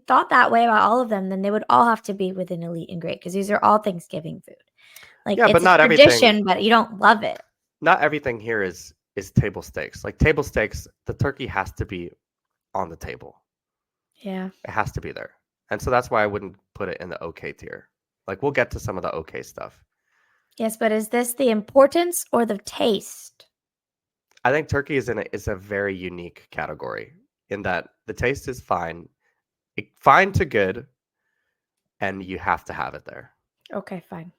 thought that way about all of them, then they would all have to be within elite and great because these are all Thanksgiving food. Like yeah, it's but not a tradition, but you don't love it. Not everything here is table stakes. Like table stakes, the turkey has to be on the table. Yeah. It has to be there. And so that's why I wouldn't put it in the okay tier. Like we'll get to some of the okay stuff. Yes, but is this the importance or the taste? I think turkey is a very unique category in that the taste is fine to good, and you have to have it there. Okay, fine.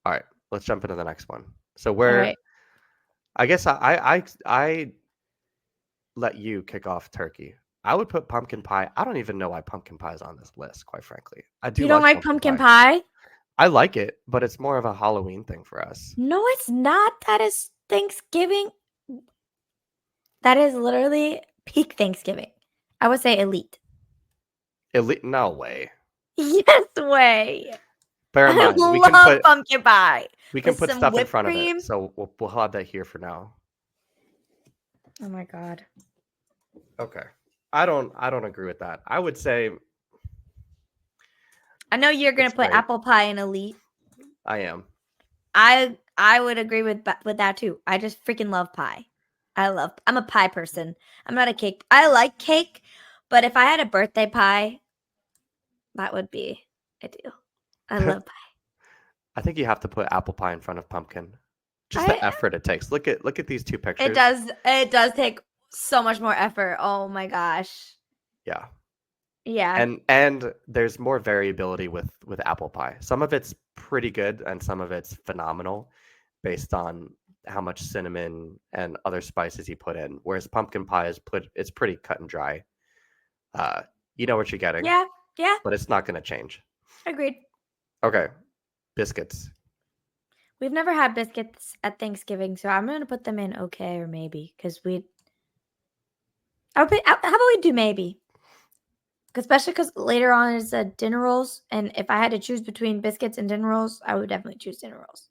All right, let's jump into the next one. So All right. I guess I let you kick off turkey. I would put pumpkin pie. I don't even know why pumpkin pie is on this list, quite frankly. I do You don't like like pumpkin pumpkin pie. pie? I like it, but it's more of a Halloween thing for us. No, it's not. That is Thanksgiving. That is literally peak Thanksgiving. I would say elite. No way. Yes, way. Bear in I mind, love pumpkin pie we can with put some stuff in whipped front of it, cream. so we'll have that here for now. Oh my god. Okay. I don't agree with that. I would say I know you're gonna it's put great. apple pie in elite. I am. I would agree with that too. I just freaking love pie. I'm a pie person. I'm not a cake. I like cake, but if I had a birthday pie, that would be ideal. I love pie. I think you have to put apple pie in front of pumpkin. Just I the effort it takes. Look at these two pictures. it does take so much more effort. Oh my gosh. Yeah. Yeah. And there's more variability with apple pie. Some of it's pretty good and some of it's phenomenal based on how much cinnamon and other spices you put in. Whereas pumpkin pie it's pretty cut and dry. You know what you're getting, Yeah. Yeah. but it's not going to change. Agreed. Okay. Biscuits. We've never had biscuits at Thanksgiving, so I'm gonna put them in okay or maybe because how about we do maybe? Especially because later on is dinner rolls, and if I had to choose between biscuits and dinner rolls, I would definitely choose dinner rolls.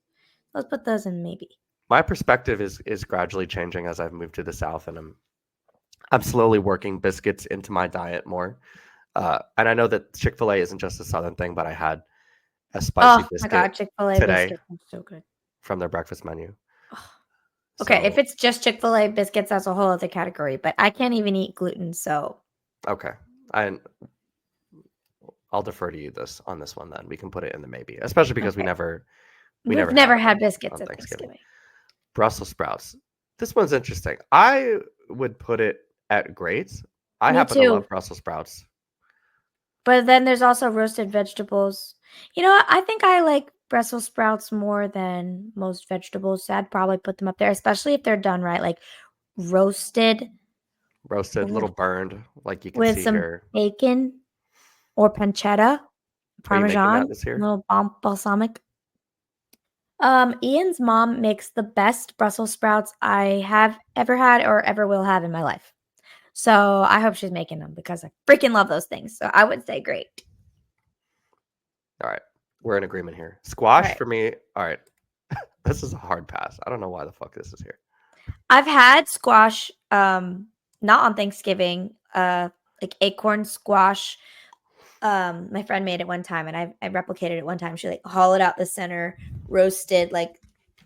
Let's put those in maybe. My perspective is gradually changing as I've moved to the South, and I'm slowly working biscuits into my diet more. And I know that Chick-fil-A isn't just a Southern thing, but I had a spicy Oh my god, biscuit Chick-fil-A today biscuits are so good. from their breakfast menu. Oh. Okay, if So it's just Chick-fil-A biscuits, that's a whole other category. But I can't even eat gluten, so okay, I'll defer to you on this one. Then we can put it in the maybe, especially because okay. we We've never never had had biscuits on at Thanksgiving. Thanksgiving. Brussels sprouts. This one's interesting. I would put it at great. I Me happen to love too. Brussels sprouts. But then there's also roasted vegetables. You know what? I think I like Brussels sprouts more than most vegetables. So I'd probably put them up there, especially if they're done right, like roasted Roasted, little burned, like you can with see some here. bacon or pancetta, Are you making that parmesan, this year? little balsamic. Ian's mom makes the best Brussels sprouts I have ever had or ever will have in my life. So I hope she's making them because I freaking love those things. So I would say great. All right. We're in agreement here. All Squash right. for me. All right. This is a hard pass. I don't know why the fuck this is here. I've had squash, not on Thanksgiving, like acorn squash. My friend made it one time and I replicated it one time. She like hollowed out the center, roasted like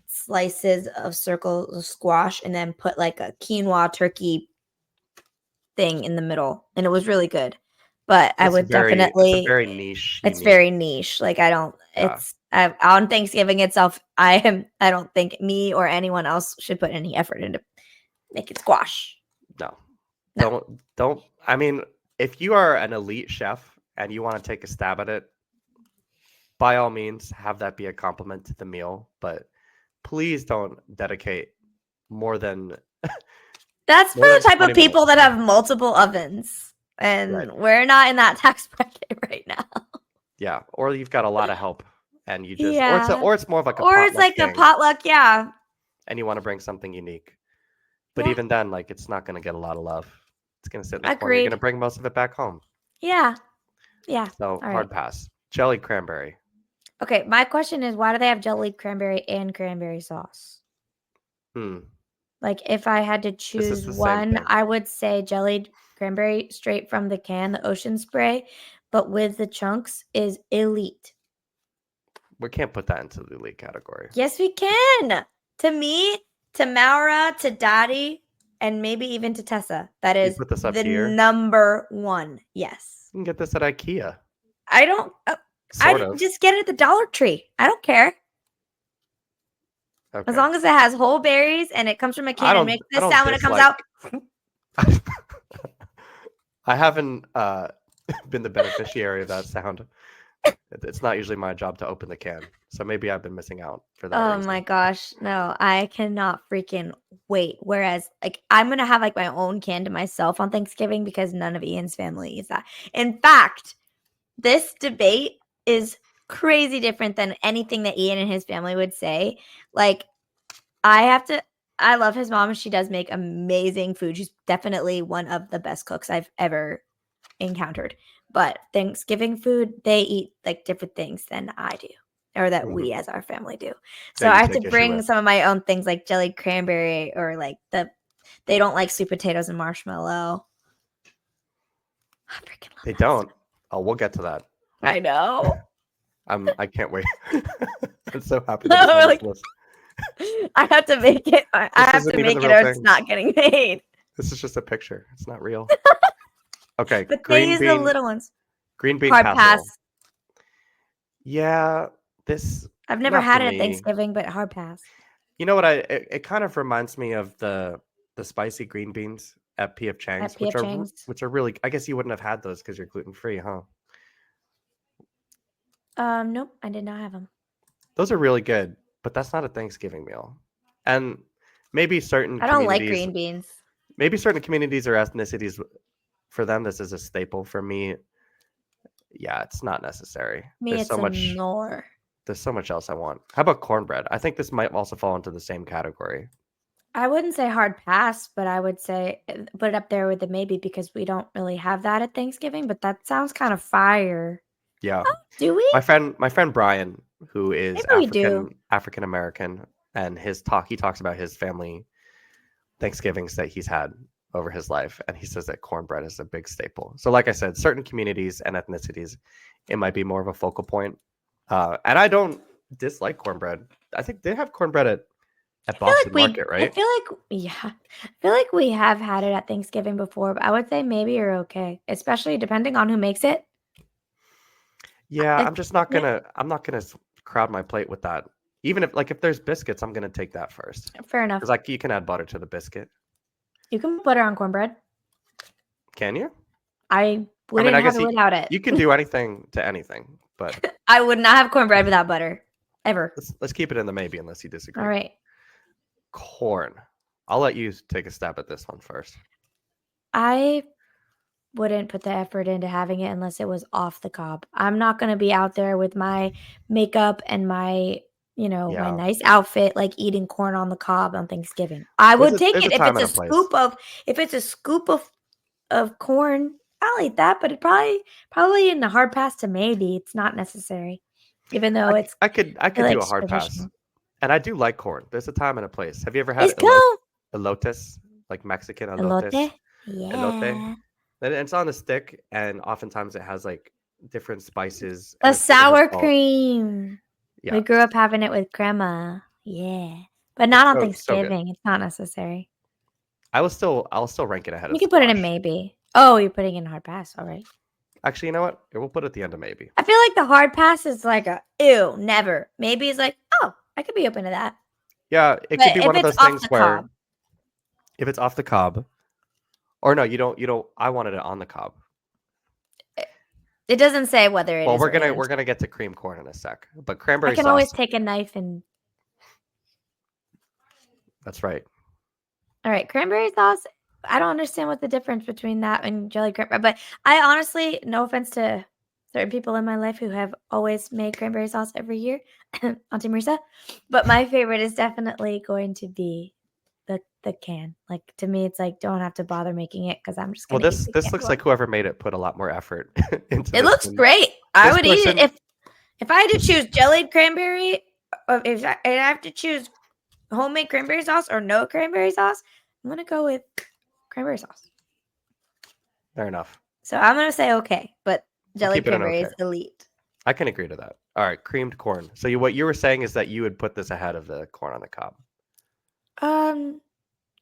slices of circles of squash, and then put like a quinoa turkey thing in the middle. And it was really good. But I would It's a definitely very niche, it's unique. very niche. Like I don't Yeah. on Thanksgiving itself, I don't think me or anyone else should put any effort into making squash. No. No. Don't. I mean, if you are an elite chef and you want to take a stab at it, by all means, have that be a compliment to the meal. But please don't dedicate more than That's for more than the type 20 of people minutes. that have multiple ovens. Right. And we're not in that tax bracket right now. Yeah. Or you've got a lot of help and you just Yeah. or it's more of like a Or it's potluck like a thing potluck, yeah. and you want to bring something unique. But Yeah. even then, like it's not gonna get a lot of love. It's gonna sit in the corner. You're Agreed. gonna bring most of it back home. Yeah. Yeah. So All right. hard pass. Jelly cranberry. Okay, my question is why do they have jellied cranberry and cranberry sauce? Hmm. Like if I had to This is choose the same one, thing. I would say jellied cranberry straight from the can, the ocean spray, but with the chunks is elite. We can't put that into the elite category. Yes, we can. To me, to Maura, to Daddy, and maybe even to Tessa. That You is put this up the here. number one. Yes. You can get this at IKEA. I don't. Sort of. Just get it at the Dollar Tree. I don't care. Okay. As long as it has whole berries and it comes from a can and makes this sound when it comes out. I haven't been the beneficiary of that sound. It's not usually my job to open the can, so maybe I've been missing out for that Oh reason. my gosh, no, I cannot freaking wait. Whereas, like, I'm gonna have like my own can to myself on Thanksgiving because none of Ian's family eats that. In fact, this debate is crazy different than anything that Ian and his family would say. Like, I have to I love his mom, she does make amazing food. She's definitely one of the best cooks I've ever encountered. But Thanksgiving food, they eat, like, different things than I do, or that Mhm. we as our family do. That So you I have to take issue bring with. some of my own things like jellied cranberry or, like, they don't like sweet potatoes and marshmallow. I freaking love They that stuff. don't. Oh, we'll get to that. I know. I can't wait. I'm so happy that it's on We're this like, list. I have to make it. I This have isn't to even the make it real or it's thing. not getting made. This is just a picture. It's not real. Okay, But they use the little ones. green bean Hard pass. casserole. Yeah, this I've never not for had it at me. Thanksgiving, but hard pass. You know what? It kind of reminds me of the spicy green beans at PF At Chang's, PF Chang's. which are really. I guess you wouldn't have had those because you're gluten free, huh? Nope, I did not have them. Those are really good, but that's not a Thanksgiving meal. And maybe certain I don't like communities, green beans. maybe certain communities or ethnicities, for them this is a staple. For me, yeah, it's not necessary. Me, it's a nor. There's so much else I want. How about cornbread? I think this might also fall into the same category. I wouldn't say hard pass, but I would say put it up there with the maybe because we don't really have that at Thanksgiving, but that sounds kind of fire. Yeah. Oh, do we? My friend Brian, who is Maybe we do. African American, and he talks about his family Thanksgivings that he's had over his life, and he says that cornbread is a big staple. So, like I said, certain communities and ethnicities, it might be more of a focal point. And I don't dislike cornbread. I think they have cornbread at Boston Market, right? I feel like we have had it at Thanksgiving before, but I would say maybe you're okay, especially depending on who makes it. Yeah, It's I'm not gonna crowd my plate with that. Even if there's biscuits, I'm gonna take that first fair enough. because like you can add butter to the biscuit. You can put butter on cornbread. Can you? I I mean, wouldn't I have guess it without it. you can do anything to anything, but I would not have cornbread without butter, ever. let's keep it in the maybe unless you All disagree. right. Corn. I'll let you take a stab at this one first. I wouldn't put the effort into having it unless it was off the cob. I'm not gonna be out there with my makeup and my, my Yeah, nice outfit, like eating corn on the cob on Thanksgiving. I would take there's a it time and a place. if it's a scoop of corn, I'll eat that, but it probably in the hard pass to maybe. It's not necessary. Even though I I could like do a hard pass, traditional. and I do like corn. There's a time and a place. Have you ever had Let's go. elotes, like Mexican elotes? Elote? Elote. Yeah. And it's on a stick, and oftentimes it has like different spices The and a bit of a sour salt. cream. Yeah, We grew up having it with crema. Yeah. But not on so good. Thanksgiving. It's not necessary. I'll still rank it ahead You of can put it in squash. maybe. Oh, you're putting in hard pass. All right. Actually, you know what? We'll put it at the end of maybe. I feel like the hard pass is like a ew, never. Maybe it's like, oh, I could be open to that. Yeah, it could But be if one of it's those off things the where cob, if it's off the cob, or no, you don't. I wanted it on the cob. it doesn't say whether it Well, is or we're isn't. gonna get to cream corn in a sec, but I cranberry can always sauce. take a knife and That's right. all right, cranberry sauce. I don't understand what the difference between that and jelly cranberry, but I honestly, no offense to certain people in my life who have always made cranberry sauce every year, Auntie Marisa, but my favorite is definitely going to be the can. Like to me, it's like don't have to bother making it because I'm just Well, gonna eat the this canned looks one. like whoever made it put a lot more effort into It this looks than great. I this would eat it person. if I had to choose jellied cranberry, or if I have to choose homemade cranberry sauce or no cranberry sauce, I'm gonna go with cranberry sauce. Fair enough. So I'm gonna say okay, but We'll jellied keep it an cranberry okay. is elite. I can agree to that. All right, creamed corn. So what you were saying is that you would put this ahead of the corn on the cob. Um,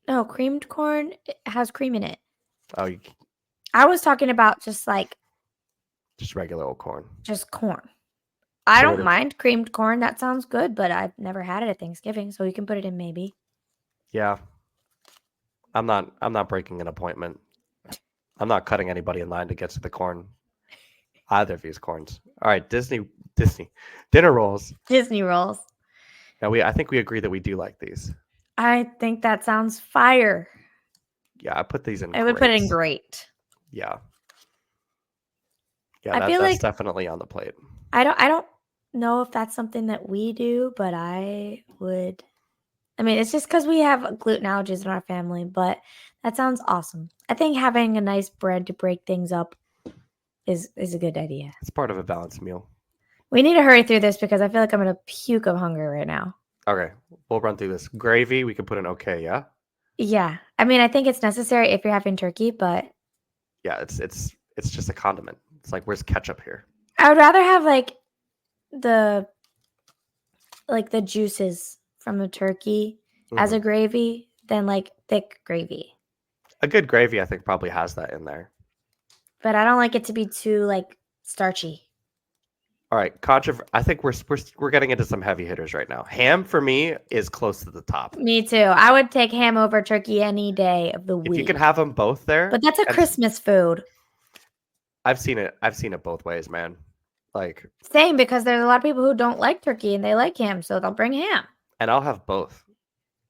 no, creamed corn has cream in it. Oh, I was talking about just like just regular old corn. just corn. I So don't mind creamed corn. That sounds good, but I've never had it at Thanksgiving, so you can put it in maybe. Yeah, I'm not breaking an appointment. I'm not cutting anybody in line to get to the corn. Either of these corns. All right, Disney dinner rolls. Disney rolls. Now I think we agree that we do like these. I think that sounds fire. Yeah, I put these in. I would put it in greats. great. Yeah, yeah, I feel that's like definitely on the plate. I don't know if that's something that we do, but I would. I mean, it's just because we have gluten allergies in our family, but that sounds awesome. I think having a nice bread to break things up is a good idea. It's part of a balanced meal. We need to hurry through this because I feel like I'm gonna puke of hunger right now. Okay, we'll run through this. Gravy, we can put in okay, yeah? Yeah. I mean, I think it's necessary if you're having turkey, but Yeah, it's just a condiment. It's like, where's ketchup here? I would rather have the the juices from the turkey as a gravy than thick gravy. A good gravy, I think, probably has that in there. But I don't like it to be too starchy. All right, I think we're getting into some heavy hitters right now. Ham for me is close to the top. Me too. I would take ham over turkey any day of the If week. you can have them both there, But that's a Christmas food. I've seen it both ways, man. Like, same, because there's a lot of people who don't like turkey and they like ham, so they'll bring ham. and I'll have both.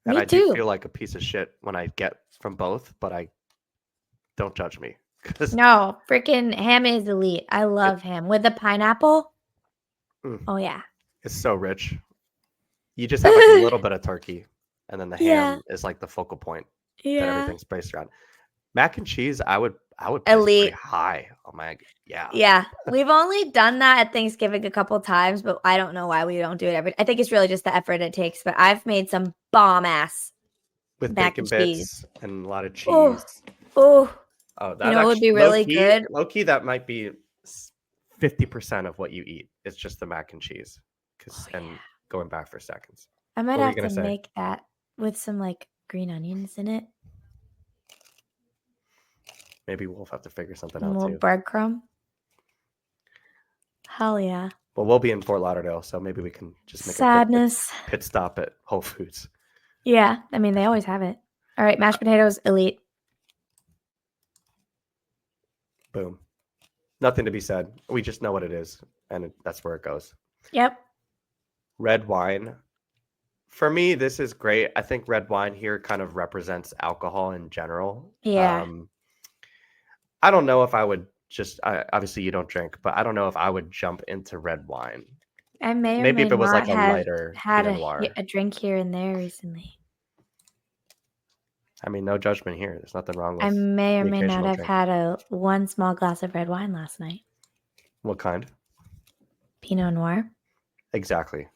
And Me I too. do feel like a piece of shit when I get from both, but don't judge me. No, freaking ham is elite. I love ham with the pineapple. Oh yeah, it's so rich. You just have like a little bit of turkey, and then the ham is like the focal point that everything's based around. Mac and cheese, I would place pretty high on my Yeah, we've only done that at Thanksgiving a couple times, but I don't know why we don't do it every. I think it's really just the effort it takes. But I've made some bomb ass with mac bacon and bits cheese and a lot of cheese. Oh, that it would be really good. Low key, that might be 50% of what you eat. It's just the mac and cheese. And going back for seconds, I might have to make that with some green onions in it. Maybe we'll have to figure something out too. A little breadcrumb. Hell yeah. Well, we'll be in Fort Lauderdale, so maybe we can just make a pit stop at Whole Foods. Yeah, I mean, they always have it. All right, mashed potatoes, elite. Boom. Nothing to be said. We just know what it is, and that's where it goes. Yep. Red wine. For me, this is great. I think red wine here kind of represents alcohol in general. Yeah. I don't know if I would obviously you don't drink, but I don't know if I would jump into red wine. I may or maybe may if it was not like a lighter had a drink here and there recently. I mean, no judgment here. There's nothing wrong with. I may or may not have had one small glass of red wine last night. What kind? Pinot Noir. Exactly.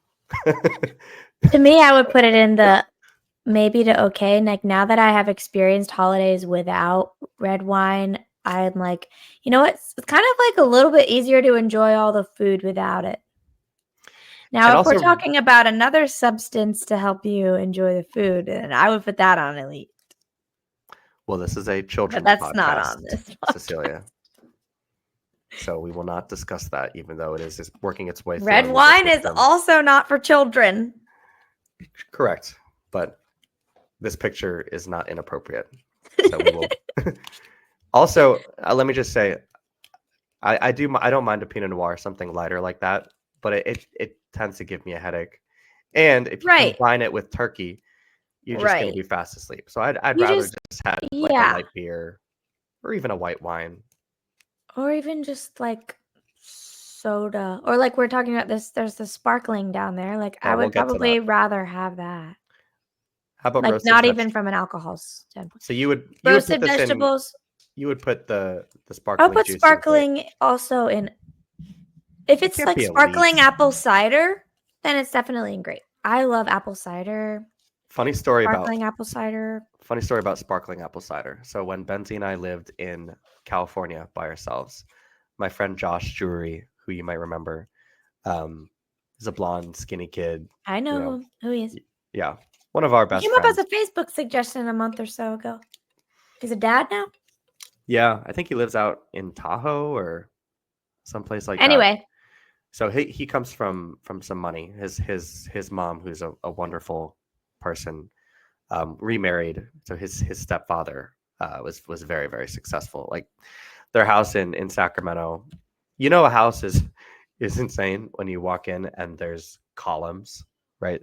To me, I would put it in the maybe to okay. Like, now that I have experienced holidays without red wine, I'm like, you know what? It's kind of like a little bit easier to enjoy all the food without it. Now, if we're talking about another substance to help you enjoy the food, then I would put that on elite. Well, this is a children's podcast, podcast, not on this podcast. Cecilia. So we will not discuss that, even though it is working its way through. Red wine is also not for children. Correct. But this picture is not inappropriate. So we will. Also, let me just say, I don't mind a Pinot Noir, something lighter like that, but it tends to give me a headache. And if you combine it with turkey, you're just going to be fast asleep. So I'd rather just have like a light beer or even a white wine. Or even just like soda. Or like we're talking about this, there's the sparkling down there. Like I would probably rather have that. How about like not even from an alcohol standpoint. So you would roasted vegetables. You would put the sparkling. I'll put sparkling also in. If it's like sparkling apple cider, then it's definitely great. I love apple cider. Funny story about apple cider. Funny story about sparkling apple cider. So when Benzie and I lived in California by ourselves, my friend Josh Drury, who you might remember, is a blonde, skinny kid. I know who he is. Yeah, one of our best friends. He came up as a Facebook suggestion a month or so ago. He's a dad now? Yeah, I think he lives out in Tahoe or someplace like that. Anyway. So he comes from some money. His mom, who's a wonderful person, remarried. So his stepfather was very, very successful. Like their house in Sacramento You know, a house is insane when you walk in and there's columns, right?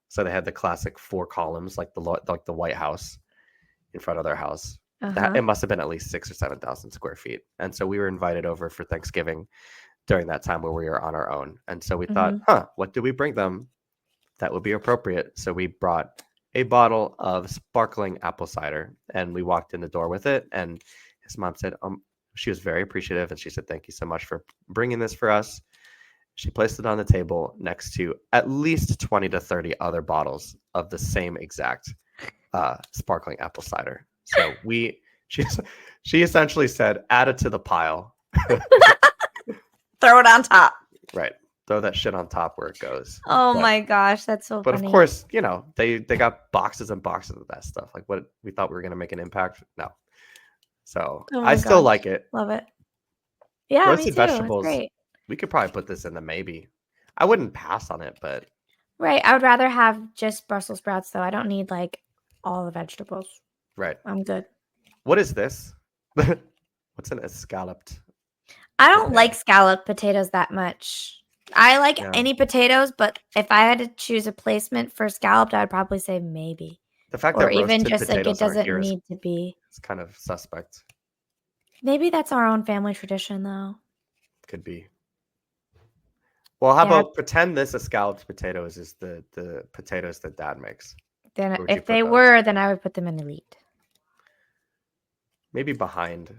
So they had the classic 4 columns, like the White House in front of their house. That Uh-huh. it must have been at least 6 or 7,000 square feet. And so we were invited over for Thanksgiving during that time where we were on our own. And so we thought, Mhm. what do we bring them that would be appropriate? So we brought a bottle of sparkling apple cider, and we walked in the door with it. And his mom said, she was very appreciative, and she said, "Thank you so much for bringing this for us." She placed it on the table next to at least 20 to 30 other bottles of the same exact sparkling apple cider. So she she essentially said, "Add it to the pile." Throw it on top. Right. Throw that shit on top where it goes. Oh But my gosh, that's so but of funny. course, they got boxes and boxes of that stuff. Like, what we thought we were gonna make an impact. No. So Oh I my still gosh, like it. love it. Yeah, me Roasted too. It's vegetables. great. We could probably put this in the maybe. I wouldn't pass on it, but Right. I would rather have just Brussels sprouts though. I don't need like all the vegetables. right. I'm good. What is this? What's an escalloped I don't like potato? scalloped potatoes that much. I like Yeah. any potatoes, but if I had to choose a placement for scalloped, I'd probably say maybe. The fact Or that even roasted just like it potatoes aren't doesn't here need to be. is kind of suspect. Maybe that's our own family tradition though. Could be. Well, how Yeah. about pretend this escalloped potatoes is the potatoes that Dad makes? Then Where would you if put they those? were, then I would put them in elite. Maybe behind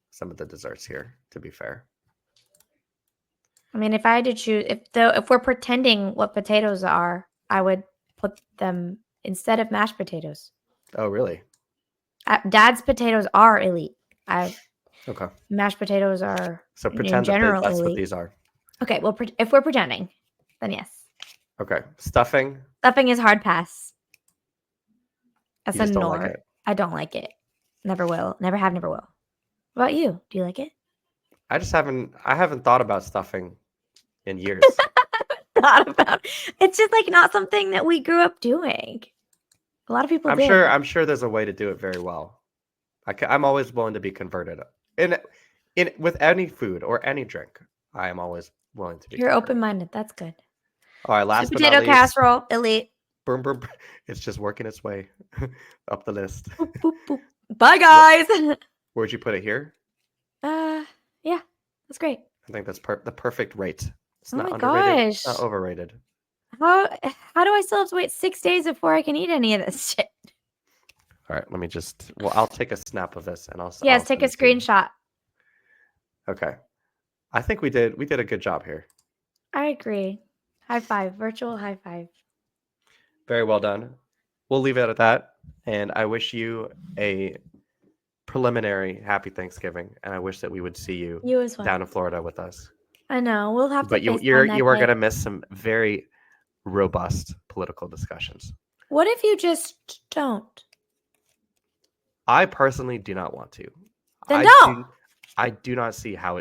some of the desserts here, to be fair. I mean, if I had to choose, if we're pretending what potatoes are, I would put them instead of mashed potatoes. Oh, really? Dad's potatoes are elite. Okay. Mashed potatoes are So in pretend general that's what elite. these are. Okay, well, if we're pretending, then yes. Okay. Stuffing, Stuffing is hard pass. That's you a just don't like nor. it. I don't like it. Never will. Never have. Never will. What about you? Do you like it? I haven't thought about stuffing in years. Thought about. It's just like not something that we grew up doing. A lot of people did. I'm sure there's a way to do it very well. I'm always willing to be converted. In with any food or any drink, I am always willing to be You're converted. open-minded. That's good. All right, Sweet last but not potato least, casserole, elite. boom, boom, boom. It's just working its way up the list. Boop, boop, boop. Bye, guys. Where'd you put it here? Yeah, that's great. I think that's the perfect rate. It's Oh not my underrated. It's gosh. not overrated. How do I still have to wait 6 days before I can eat any of this shit? All right, let me just. Well, I'll take a snap of this and I'll. Yes, I'll take a send it to you. screenshot. Okay, I think we did a good job here. I agree. High five. Virtual high five. Very well done. We'll leave it at that. And I wish you a preliminary happy Thanksgiving. And I wish that we would see you You as well. down in Florida with us. I know. We'll have to But FaceTime that you are day. going to miss some very robust political discussions. What if you just don't? I personally do not want to. Then don't. I do not see how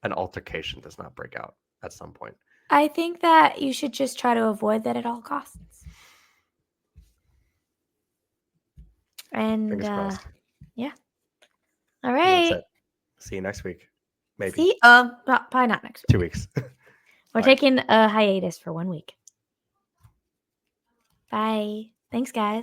an altercation does not break out at some point. I think that you should just try to avoid that at all costs. And Fingers crossed. yeah. All And that's right. it. See you next week. Maybe. See, probably not next week. 2 weeks. We're Bye. taking a hiatus for 1 week. Bye. Thanks, guys.